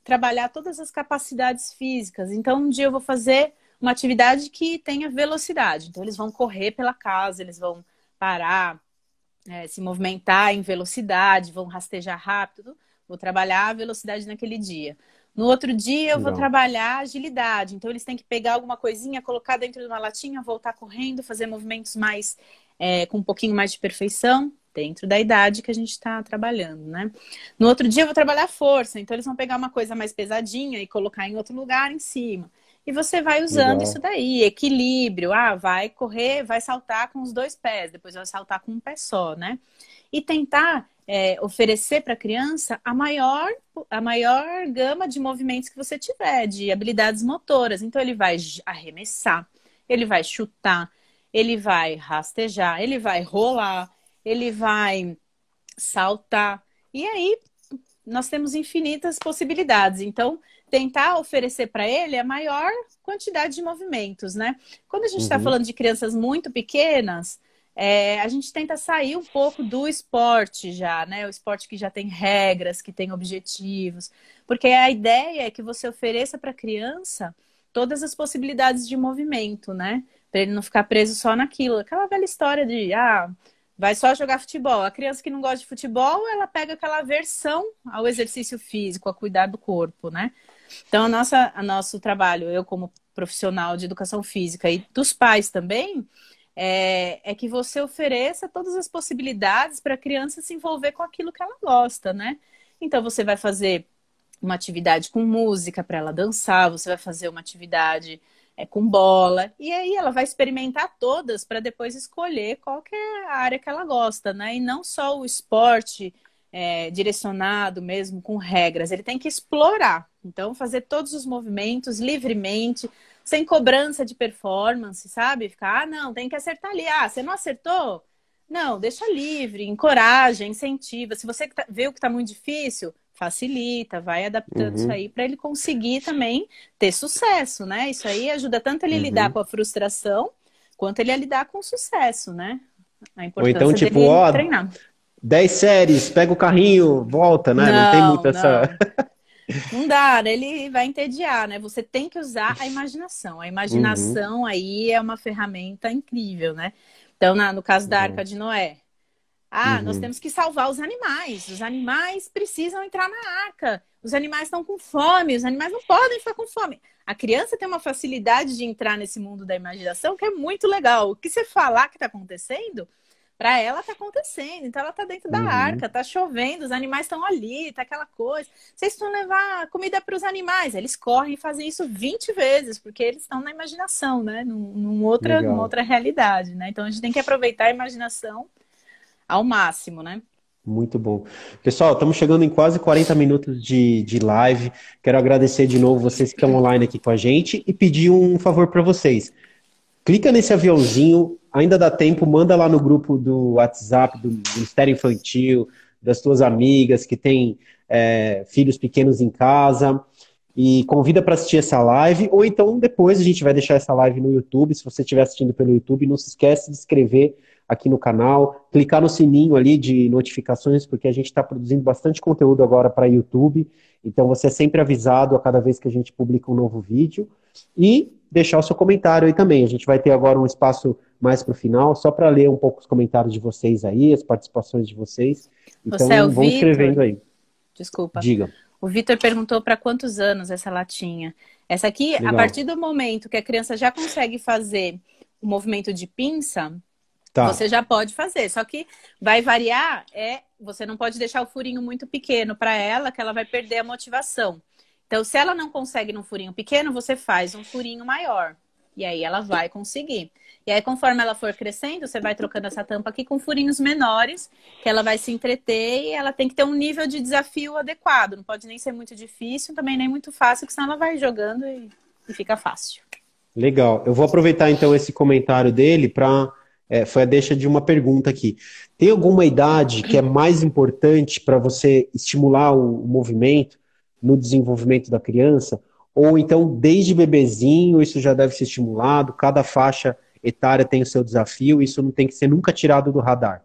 trabalhar todas as capacidades físicas. Então, um dia eu vou fazer uma atividade que tenha velocidade. Então, eles vão correr pela casa, eles vão parar, se movimentar em velocidade, vão rastejar rápido, vou trabalhar a velocidade naquele dia. No outro dia eu vou Legal. trabalhar agilidade, então eles têm que pegar alguma coisinha, colocar dentro de uma latinha, voltar correndo, fazer movimentos mais com um pouquinho mais de perfeição, dentro da idade que a gente está trabalhando, né? No outro dia eu vou trabalhar força, então eles vão pegar uma coisa mais pesadinha e colocar em outro lugar em cima. E você vai usando isso Legal. daí, equilíbrio. Ah, vai correr, vai saltar com os dois pés, depois vai saltar com um pé só, né? E tentar oferecer para a criança a maior gama de movimentos que você tiver, de habilidades motoras. Então, ele vai arremessar, ele vai chutar, ele vai rastejar, ele vai rolar, ele vai saltar. E aí, nós temos infinitas possibilidades. Então, tentar oferecer para ele a maior quantidade de movimentos, né? Quando a gente está Uhum. falando de crianças muito pequenas, a gente tenta sair um pouco do esporte já, né? O esporte que já tem regras, que tem objetivos. Porque a ideia é que você ofereça para a criança todas as possibilidades de movimento, né? Para ele não ficar preso só naquilo. Aquela velha história de, vai só jogar futebol. A criança que não gosta de futebol, ela pega aquela aversão ao exercício físico, a cuidar do corpo, né? Então, nosso trabalho, eu como profissional de educação física e dos pais também, é que você ofereça todas as possibilidades para a criança se envolver com aquilo que ela gosta, né? Então, você vai fazer uma atividade com música para ela dançar, você vai fazer uma atividade com bola, e aí ela vai experimentar todas para depois escolher qual que é a área que ela gosta, né? E não só o esporte direcionado mesmo com regras, ele tem que explorar. Então, fazer todos os movimentos livremente, sem cobrança de performance, sabe? Ficar, não, tem que acertar ali. Você não acertou? Não, deixa livre, encoraja, incentiva. Se você vê o que está muito difícil, facilita, vai adaptando isso Uhum. aí para ele conseguir também ter sucesso, né? Isso aí ajuda tanto ele a lidar Uhum. com a frustração, quanto ele a lidar com o sucesso, né? A Ou então, importância tipo, dele ó, treinar. 10 séries, pega o carrinho, volta, né? Não tem muito Não, essa. não. Não dá, né? Ele vai entediar, né? Você tem que usar a imaginação. A Uhum. imaginação aí é uma ferramenta incrível, né? Então, no caso da Arca Legal. de Noé, nós Uhum. temos que salvar os animais. Os animais precisam entrar na arca. Os animais estão com fome, os animais não podem ficar com fome. A criança tem uma facilidade de entrar nesse mundo da imaginação que é muito legal. O que você falar que está acontecendo, para ela está acontecendo. Então ela está dentro da Uhum. arca, está chovendo, os animais estão ali, tá aquela coisa. Vocês precisam levar comida para os animais. Eles correm e fazem isso 20 vezes, porque eles estão na imaginação, né? Numa Legal. outra realidade, né? Então a gente tem que aproveitar a imaginação ao máximo, né? Muito bom. Pessoal, estamos chegando em quase 40 minutos de live. Quero agradecer de novo vocês que estão online aqui com a gente e pedir um favor para vocês. Clica nesse aviãozinho, ainda dá tempo, manda lá no grupo do WhatsApp, do Ministério Infantil, das tuas amigas que têm filhos pequenos em casa, e convida para assistir essa live, ou então depois a gente vai deixar essa live no YouTube, se você estiver assistindo pelo YouTube, não se esquece de se inscrever aqui no canal, clicar no sininho ali de notificações, porque a gente está produzindo bastante conteúdo agora para YouTube, então você é sempre avisado a cada vez que a gente publica um novo vídeo, e deixar o seu comentário aí também. A gente vai ter agora um espaço mais para o final, só para ler um pouco os comentários de vocês aí, as participações de vocês. Você é o Então, vão Vitor? escrevendo aí. Desculpa. Diga. O Vitor perguntou para quantos anos essa latinha. Essa aqui, a Legal. partir do momento que a criança já consegue fazer o movimento de pinça, você Tá. já pode fazer. Só que vai variar, você não pode deixar o furinho muito pequeno para ela, que ela vai perder a motivação. Então, se ela não consegue num furinho pequeno, você faz um furinho maior. E aí ela vai conseguir. E aí, conforme ela for crescendo, você vai trocando essa tampa aqui com furinhos menores, que ela vai se entreter e ela tem que ter um nível de desafio adequado. Não pode nem ser muito difícil, também nem muito fácil, porque senão ela vai jogando e fica fácil. Legal. Eu vou aproveitar então esse comentário dele para. Foi a deixa de uma pergunta aqui. Tem alguma idade que é mais importante para você estimular o movimento no desenvolvimento da criança? Ou então, desde bebezinho, isso já deve ser estimulado? Cada faixa etária tem o seu desafio, isso não tem que ser nunca tirado do radar.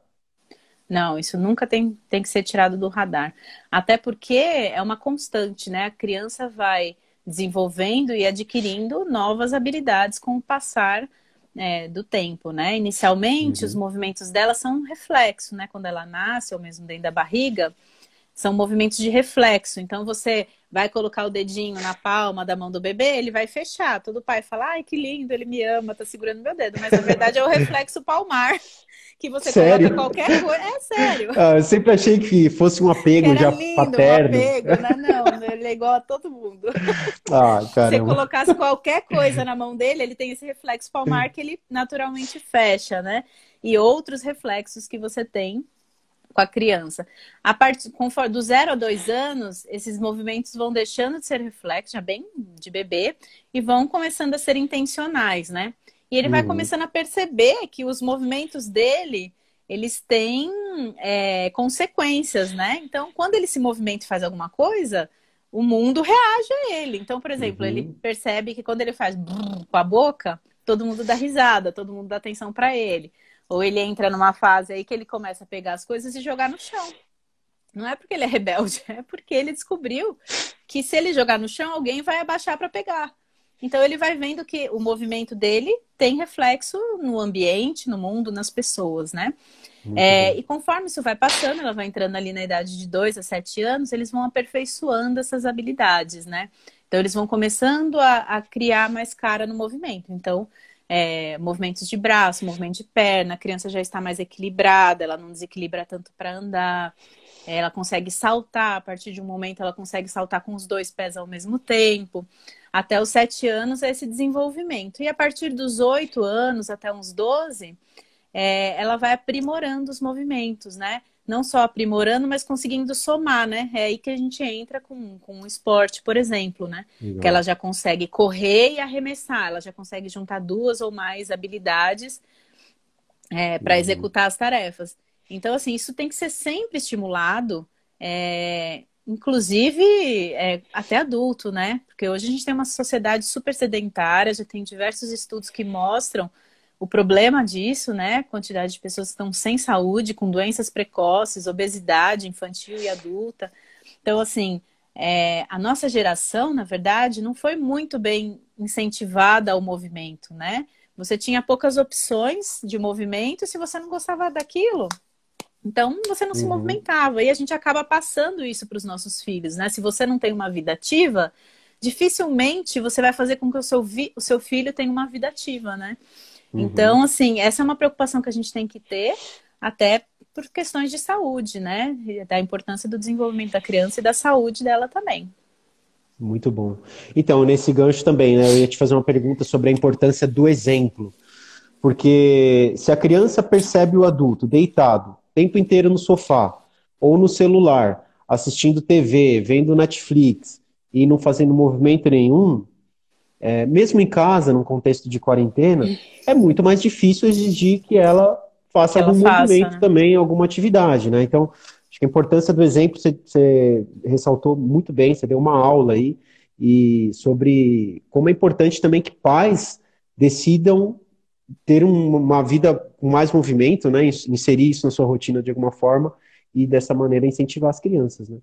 Não, isso nunca tem que ser tirado do radar. Até porque é uma constante, né? A criança vai desenvolvendo e adquirindo novas habilidades com o passar do tempo, né? Inicialmente, os movimentos dela são um reflexo, né? Quando ela nasce, ou mesmo dentro da barriga, são movimentos de reflexo. Então, você vai colocar o dedinho na palma da mão do bebê, ele vai fechar. Todo pai fala, ai, que lindo, ele me ama, tá segurando meu dedo. Mas, na verdade, é o reflexo palmar que você coloca Sério? qualquer coisa. É sério. Eu sempre achei que fosse um Que apego era já lindo, um paterno. apego, né? Não, ele é igual a todo mundo. Ah, Se você caramba. colocasse qualquer coisa na mão dele, ele tem esse reflexo palmar que ele naturalmente fecha, né? E outros reflexos que você tem com a criança. A partir do 0 a 2 anos, esses movimentos vão deixando de ser reflexos, já bem de bebê, e vão começando a ser intencionais, né? E ele vai Uhum, começando a perceber que os movimentos dele, eles têm consequências, né? Então, quando ele se movimenta e faz alguma coisa, o mundo reage a ele. Então, por exemplo, ele uhum. percebe que quando ele faz brrr com a boca, todo mundo dá risada, todo mundo dá atenção para ele. Ou ele entra numa fase aí que ele começa a pegar as coisas e jogar no chão. Não é porque ele é rebelde, é porque ele descobriu que se ele jogar no chão, alguém vai abaixar para pegar. Então ele vai vendo que o movimento dele tem reflexo no ambiente, no mundo, nas pessoas, né? Muito bom. E conforme isso vai passando, ela vai entrando ali na idade de 2 a 7 anos, eles vão aperfeiçoando essas habilidades, né? Então eles vão começando a criar mais cara no movimento. Então, movimentos de braço, movimento de perna, a criança já está mais equilibrada, ela não desequilibra tanto para andar, ela consegue saltar, a partir de um momento ela consegue saltar com os 2 pés ao mesmo tempo. Até os 7 anos é esse desenvolvimento. E a partir dos 8 anos até uns 12 ela vai aprimorando os movimentos, né? Não só aprimorando, mas conseguindo somar, né? É aí que a gente entra com o esporte, por exemplo, né? Que ela Legal. já consegue correr e arremessar, ela já consegue juntar 2 ou mais habilidades para Uhum, executar as tarefas. Então, assim, isso tem que ser sempre estimulado, inclusive até adulto, né? Porque hoje a gente tem uma sociedade super sedentária, já tem diversos estudos que mostram o problema disso, né? Quantidade de pessoas que estão sem saúde, com doenças precoces, obesidade infantil e adulta. Então, assim, a nossa geração, na verdade, não foi muito bem incentivada ao movimento, né? Você tinha poucas opções de movimento, e se você não gostava daquilo, então você não se uhum. movimentava. E a gente acaba passando isso para os nossos filhos, né? Se você não tem uma vida ativa, dificilmente você vai fazer com que o seu filho tenha uma vida ativa, né? Então, Uhum. assim, essa é uma preocupação que a gente tem que ter, até por questões de saúde, né? Da importância do desenvolvimento da criança e da saúde dela também. Muito bom. Então, nesse gancho também, né, eu ia te fazer uma pergunta sobre a importância do exemplo. Porque se a criança percebe o adulto deitado o tempo inteiro no sofá ou no celular, assistindo TV, vendo Netflix e não fazendo movimento nenhum, mesmo em casa, num contexto de quarentena, é muito mais difícil exigir que ela faça Que ela algum faça, movimento né? também, alguma atividade, né? Então, acho que a importância do exemplo você ressaltou muito bem, você deu uma aula aí, e sobre como é importante também que pais decidam ter uma vida com mais movimento, né? Inserir isso na sua rotina de alguma forma e dessa maneira incentivar as crianças, né?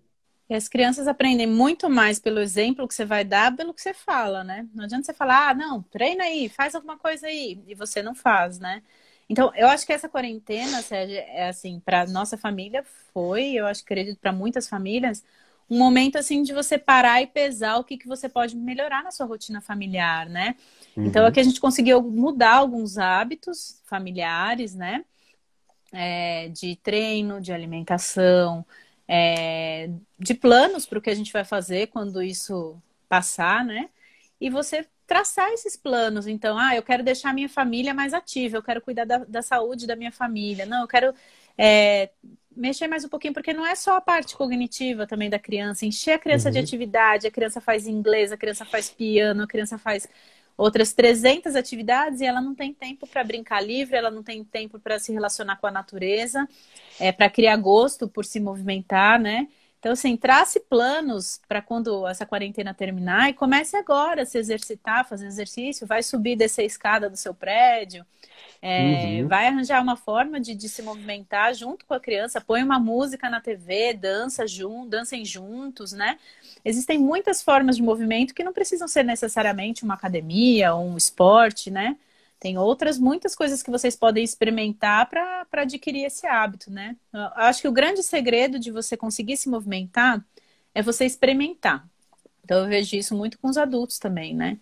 E as crianças aprendem muito mais pelo exemplo que você vai dar, pelo que você fala, né? Não adianta você falar, ah, não, treina aí, faz alguma coisa aí, e você não faz, né? Então, eu acho que essa quarentena, Sérgio, assim, para nossa família foi, eu acho que acredito para muitas famílias, um momento assim de você parar e pesar o que você pode melhorar na sua rotina familiar, né? Então, aqui Uhum, a gente conseguiu mudar alguns hábitos familiares, né? De treino, de alimentação, de planos para o que a gente vai fazer quando isso passar, né? E você traçar esses planos. Então, eu quero deixar a minha família mais ativa, eu quero cuidar da saúde da minha família. Não, eu quero mexer mais um pouquinho, porque não é só a parte cognitiva também da criança, encher a criança de uhum, atividade, a criança faz inglês, a criança faz piano, a criança faz outras 300 atividades e ela não tem tempo para brincar livre, ela não tem tempo para se relacionar com a natureza, para criar gosto por se movimentar, né? Então, assim, trace planos para quando essa quarentena terminar e comece agora a se exercitar, fazer exercício, vai subir e descer a escada do seu prédio, uhum. vai arranjar uma forma de se movimentar junto com a criança, põe uma música na TV, dancem juntos, né? Existem muitas formas de movimento que não precisam ser necessariamente uma academia ou um esporte, né? Tem outras, muitas coisas que vocês podem experimentar para adquirir esse hábito, né? Eu acho que o grande segredo de você conseguir se movimentar é você experimentar. Então eu vejo isso muito com os adultos também, né?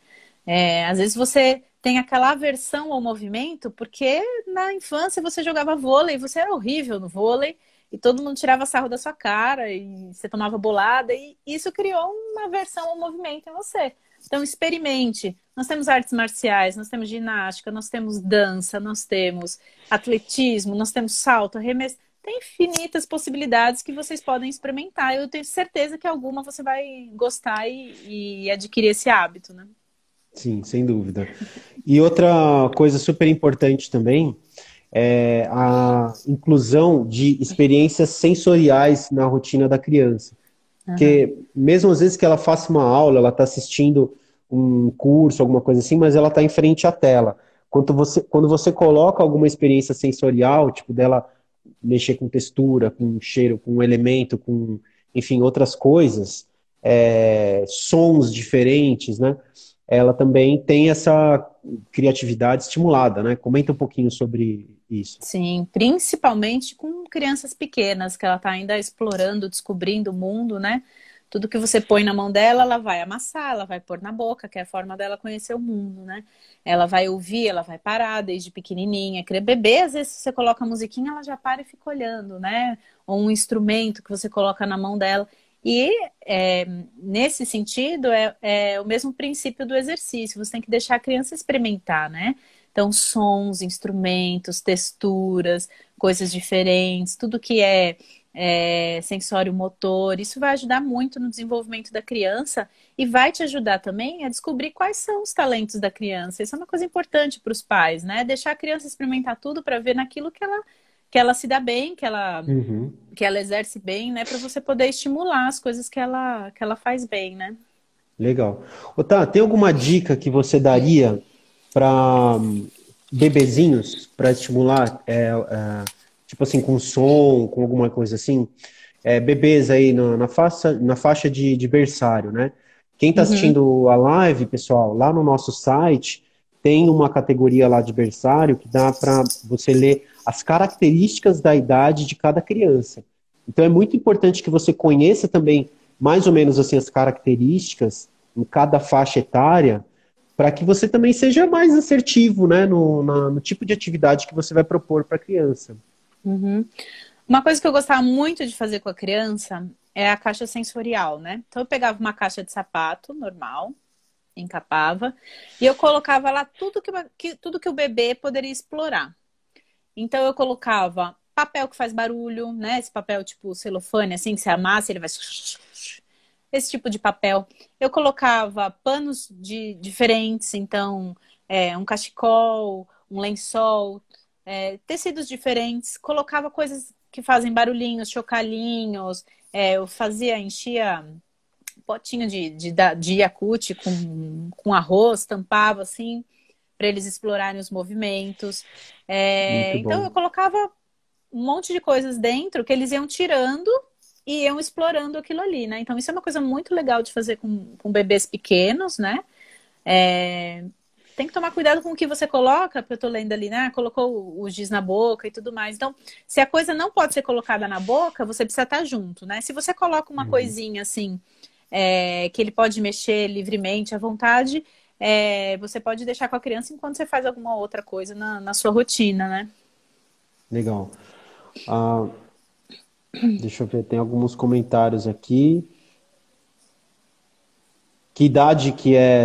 Às vezes você tem aquela aversão ao movimento porque na infância você jogava vôlei, você era horrível no vôlei e todo mundo tirava sarro da sua cara e você tomava bolada e isso criou uma aversão ao movimento em você. Então experimente. Nós temos artes marciais, nós temos ginástica, nós temos dança, nós temos atletismo, nós temos salto, arremesso. Tem infinitas possibilidades que vocês podem experimentar. Eu tenho certeza que alguma você vai gostar e adquirir esse hábito, né? Sim, sem dúvida. E outra coisa super importante também é a inclusão de experiências sensoriais na rotina da criança. Aham. Porque mesmo às vezes que ela faça uma aula, ela está assistindo um curso, alguma coisa assim, mas ela está em frente à tela. Quando você coloca alguma experiência sensorial, tipo dela mexer com textura, com cheiro, com elemento, com, enfim, outras coisas, sons diferentes, né? Ela também tem essa criatividade estimulada, né? Comenta um pouquinho sobre isso. Sim, principalmente com crianças pequenas, que ela está ainda explorando, descobrindo o mundo, né? Tudo que você põe na mão dela, ela vai amassar, ela vai pôr na boca, que é a forma dela conhecer o mundo, né? Ela vai ouvir, ela vai parar desde pequenininha. Querer bebê, às vezes você coloca a musiquinha, ela já para e fica olhando, né? Ou um instrumento que você coloca na mão dela. E nesse sentido, é o mesmo princípio do exercício. Você tem que deixar a criança experimentar, né? Então, sons, instrumentos, texturas, coisas diferentes, tudo que é sensório motor, isso vai ajudar muito no desenvolvimento da criança e vai te ajudar também a descobrir quais são os talentos da criança. Isso é uma coisa importante para os pais, né? Deixar a criança experimentar tudo para ver naquilo que ela se dá bem, Uhum. que ela exerce bem, né? Para você poder estimular as coisas que ela faz bem, né? Legal. Ô, tá, tem alguma dica que você daria para bebezinhos, para estimular, tipo assim, com som, com alguma coisa assim? Bebês aí na faixa de berçário, né? Quem está Uhum. assistindo a live, pessoal, lá no nosso site, tem uma categoria lá de berçário que dá para você ler as características da idade de cada criança. Então é muito importante que você conheça também mais ou menos assim as características em cada faixa etária, para que você também seja mais assertivo, né, no tipo de atividade que você vai propor para a criança. Uhum. Uma coisa que eu gostava muito de fazer com a criança é a caixa sensorial, né? Então eu pegava uma caixa de sapato normal, encapava, e eu colocava lá tudo que o bebê poderia explorar. Então eu colocava papel que faz barulho, né? Esse papel tipo celofane, assim, que você amassa, ele vai... Esse tipo de papel. Eu colocava panos diferentes, então um cachecol, um lençol, tecidos diferentes. Colocava coisas que fazem barulhinhos, chocalhinhos. Eu enchia potinho de Yakult com arroz, tampava assim, para eles explorarem os movimentos. Muito Então eu bom. colocava um monte de coisas dentro que eles iam tirando e iam explorando aquilo ali, né? Então isso é uma coisa muito legal de fazer com bebês pequenos, né? Tem que tomar cuidado com o que você coloca, porque eu tô lendo ali, né? Colocou o giz na boca e tudo mais. Então, se a coisa não pode ser colocada na boca, você precisa estar junto, né? Se você coloca uma Uhum. coisinha assim, que ele pode mexer livremente, à vontade, você pode deixar com a criança enquanto você faz alguma outra coisa na sua rotina, né? Legal. Ah, deixa eu ver, tem alguns comentários aqui. Que idade que é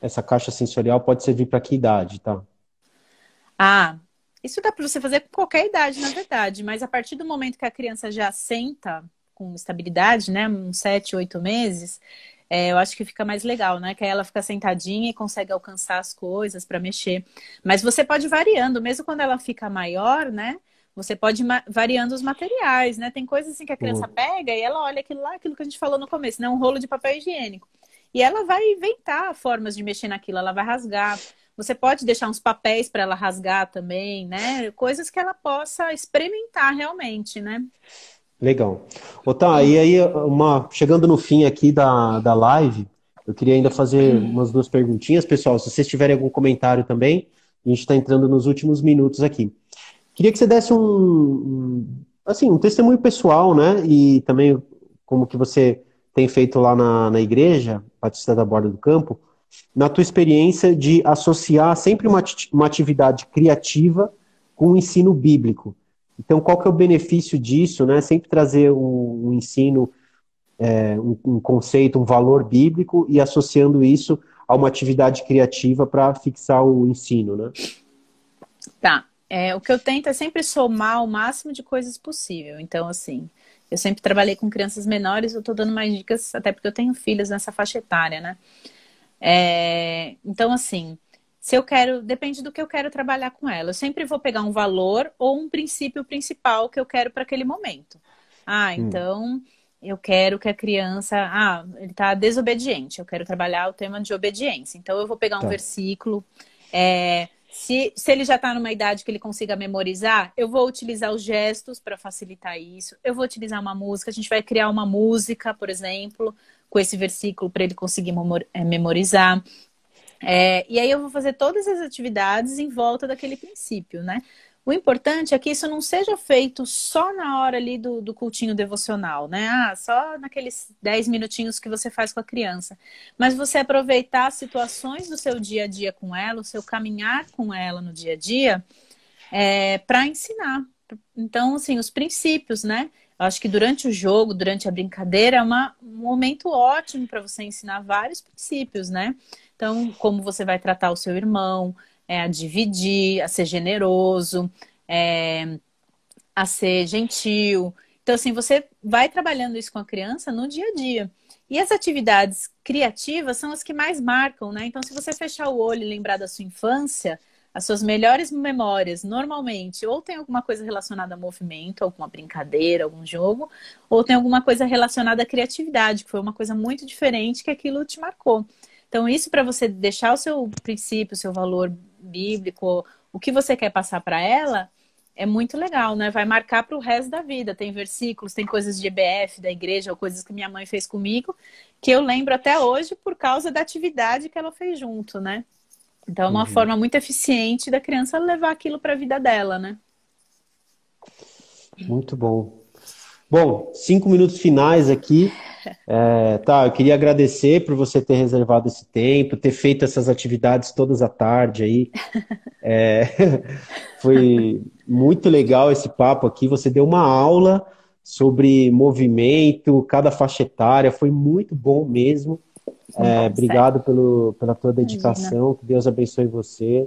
essa caixa sensorial? Pode servir para que idade, tá? Ah, isso dá para você fazer com qualquer idade, na verdade, mas a partir do momento que a criança já senta com estabilidade, né, uns 7, 8 meses, eu acho que fica mais legal, né? Que aí ela fica sentadinha e consegue alcançar as coisas para mexer. Mas você pode ir variando, mesmo quando ela fica maior, né? Você pode ir variando os materiais, né? Tem coisas assim que a criança Pô, pega e ela olha aquilo lá, aquilo que a gente falou no começo, né? Um rolo de papel higiênico. E ela vai inventar formas de mexer naquilo, ela vai rasgar. Você pode deixar uns papéis para ela rasgar também, né? Coisas que ela possa experimentar realmente, né? legal. Ô, tá, e aí, chegando no fim aqui da live, eu queria ainda fazer umas duas perguntinhas, pessoal. Se vocês tiverem algum comentário também, A gente está entrando nos últimos minutos aqui. Queria que você desse assim, um testemunho pessoal, né? E também como que você tem feito lá na igreja, Batista da Borda do Campo, na tua experiência de associar sempre uma atividade criativa com o ensino bíblico. Então, qual que é o benefício disso, né? Sempre trazer um ensino, um conceito, um valor bíblico e associando isso a uma atividade criativa para fixar o ensino, né? Tá. O que eu tento é sempre somar o máximo de coisas possível. Então, assim, eu sempre trabalhei com crianças menores, eu tô dando mais dicas, até porque eu tenho filhos nessa faixa etária, né? Então, assim, se eu quero, depende do que eu quero trabalhar com ela. Eu sempre vou pegar um valor ou um princípio principal que eu quero para aquele momento. Então eu quero que a criança, ele tá desobediente. Eu quero trabalhar o tema de obediência. Então eu vou pegar um Tá. versículo. Se ele já está numa idade que ele consiga memorizar, eu vou utilizar os gestos para facilitar isso. Eu vou utilizar uma música. A gente vai criar uma música, por exemplo, com esse versículo para ele conseguir memorizar. E aí eu vou fazer todas as atividades em volta daquele princípio, né? O importante é que isso não seja feito só na hora ali do cultinho devocional, né? Só naqueles 10 minutinhos que você faz com a criança. Mas você aproveitar as situações do seu dia a dia com ela, o seu caminhar com ela no dia a dia, para ensinar. Então, assim, os princípios, né? Eu acho que durante o jogo, durante a brincadeira, é um momento ótimo para você ensinar vários princípios, né? Então, como você vai tratar o seu irmão, a dividir, a ser generoso, a ser gentil. Então, assim, você vai trabalhando isso com a criança no dia a dia. E as atividades criativas são as que mais marcam, né? Então, se você fechar o olho e lembrar da sua infância, as suas melhores memórias, normalmente, ou tem alguma coisa relacionada a movimento, alguma brincadeira, algum jogo, ou tem alguma coisa relacionada à criatividade, que foi uma coisa muito diferente que aquilo te marcou. Então, isso para você deixar o seu princípio, o seu valor bíblico, o que você quer passar para ela, é muito legal, né? Vai marcar para o resto da vida. Tem versículos, tem coisas de EBF da igreja, ou coisas que minha mãe fez comigo, que eu lembro até hoje por causa da atividade que ela fez junto, né? Então, é uma forma muito eficiente da criança levar aquilo para a vida dela, né? Muito bom. Bom, 5 minutos finais aqui. Eu queria agradecer por você ter reservado esse tempo, ter feito essas atividades todas à tarde aí. Foi muito legal esse papo aqui. Você deu uma aula sobre movimento, cada faixa etária, foi muito bom mesmo. Sério. Obrigado pela tua Imagina. dedicação, que Deus abençoe você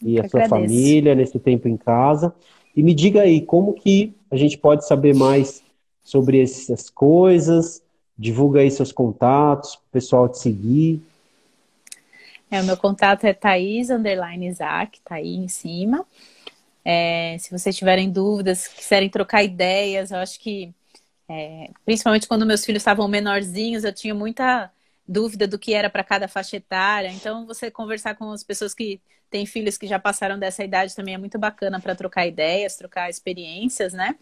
e Eu a que sua agradeço. família nesse tempo em casa. E me diga aí, como que a gente pode saber mais sobre essas coisas? Divulga aí seus contatos, para o pessoal te seguir. O meu contato é Thaís_Isaac, tá aí em cima. Se vocês tiverem dúvidas, quiserem trocar ideias, eu acho que, principalmente quando meus filhos estavam menorzinhos, eu tinha muita dúvida do que era para cada faixa etária. Então, você conversar com as pessoas que têm filhos que já passaram dessa idade também é muito bacana para trocar ideias, trocar experiências, né?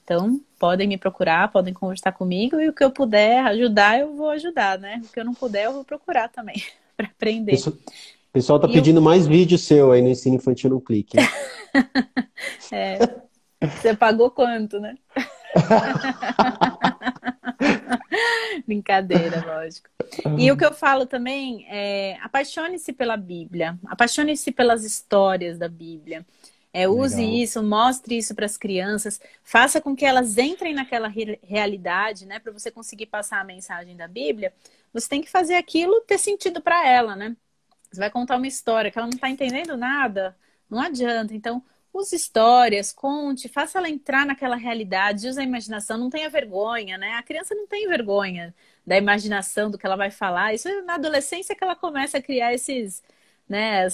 Então, podem me procurar, podem conversar comigo e o que eu puder ajudar, eu vou ajudar, né? O que eu não puder, eu vou procurar também para aprender. O pessoal tá E eu, pedindo mais vídeo seu aí no Ensino Infantil no Clique, hein? você pagou quanto, né? Brincadeira, lógico. E o que eu falo também é apaixone-se pela Bíblia, apaixone-se pelas histórias da Bíblia. Use Legal. isso, mostre isso para as crianças, faça com que elas entrem naquela realidade, né? Para você conseguir passar a mensagem da Bíblia, você tem que fazer aquilo ter sentido para ela, né? Você vai contar uma história que ela não está entendendo nada, não adianta. Então, use histórias, conte, faça ela entrar naquela realidade, use a imaginação, não tenha vergonha, né? A criança não tem vergonha da imaginação, do que ela vai falar. Isso é na adolescência que ela começa a criar esses, né,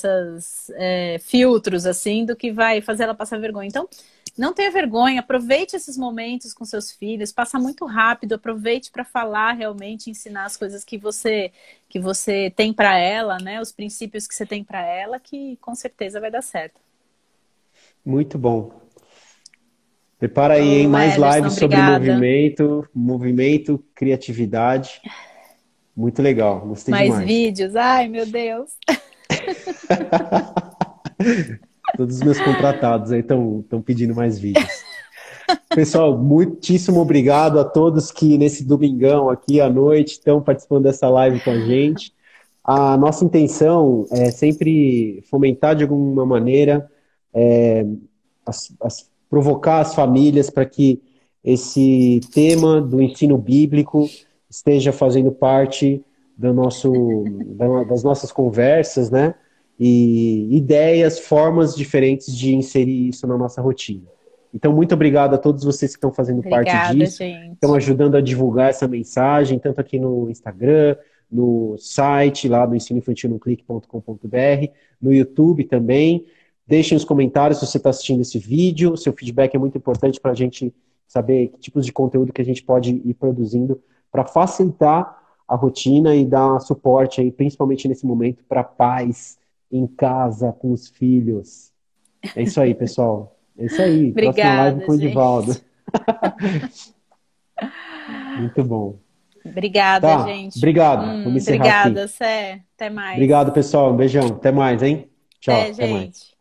filtros, assim, do que vai fazer ela passar vergonha. Então, não tenha vergonha, aproveite esses momentos com seus filhos, passa muito rápido, aproveite para falar realmente, ensinar as coisas que você tem para ela, né? Os princípios que você tem para ela, que com certeza vai dar certo. Muito bom. Prepara aí, hein? Ô, Mais Ederson, lives sobre obrigada. movimento, criatividade. Muito legal, gostei Mais demais. vídeos? Ai, meu Deus. Todos os meus contratados aí estão pedindo mais vídeos. Pessoal, muitíssimo obrigado a todos que nesse domingão aqui à noite estão participando dessa live com a gente. A nossa intenção é sempre fomentar de alguma maneira, provocar as famílias para que esse tema do ensino bíblico esteja fazendo parte das nossas conversas, né? E ideias, formas diferentes de inserir isso na nossa rotina. Então, muito obrigado a todos vocês que estão fazendo parte disso, gente. estão ajudando a divulgar essa mensagem, tanto aqui no Instagram, no site, lá do ensinoinfantilnoclique.com.br, no YouTube também. Deixem os comentários se você está assistindo esse vídeo, seu feedback é muito importante para a gente saber que tipos de conteúdo que a gente pode ir produzindo para facilitar a rotina e dar suporte aí, principalmente nesse momento, para pais em casa, com os filhos. É isso aí, pessoal. É isso aí. Próxima live com o Edivaldo. Muito bom. Obrigada, gente. Obrigado. Vamos encerrar obrigada, aqui. Sé. Até mais. Obrigado, pessoal. Um beijão. Até mais, hein? Tchau. Até mais.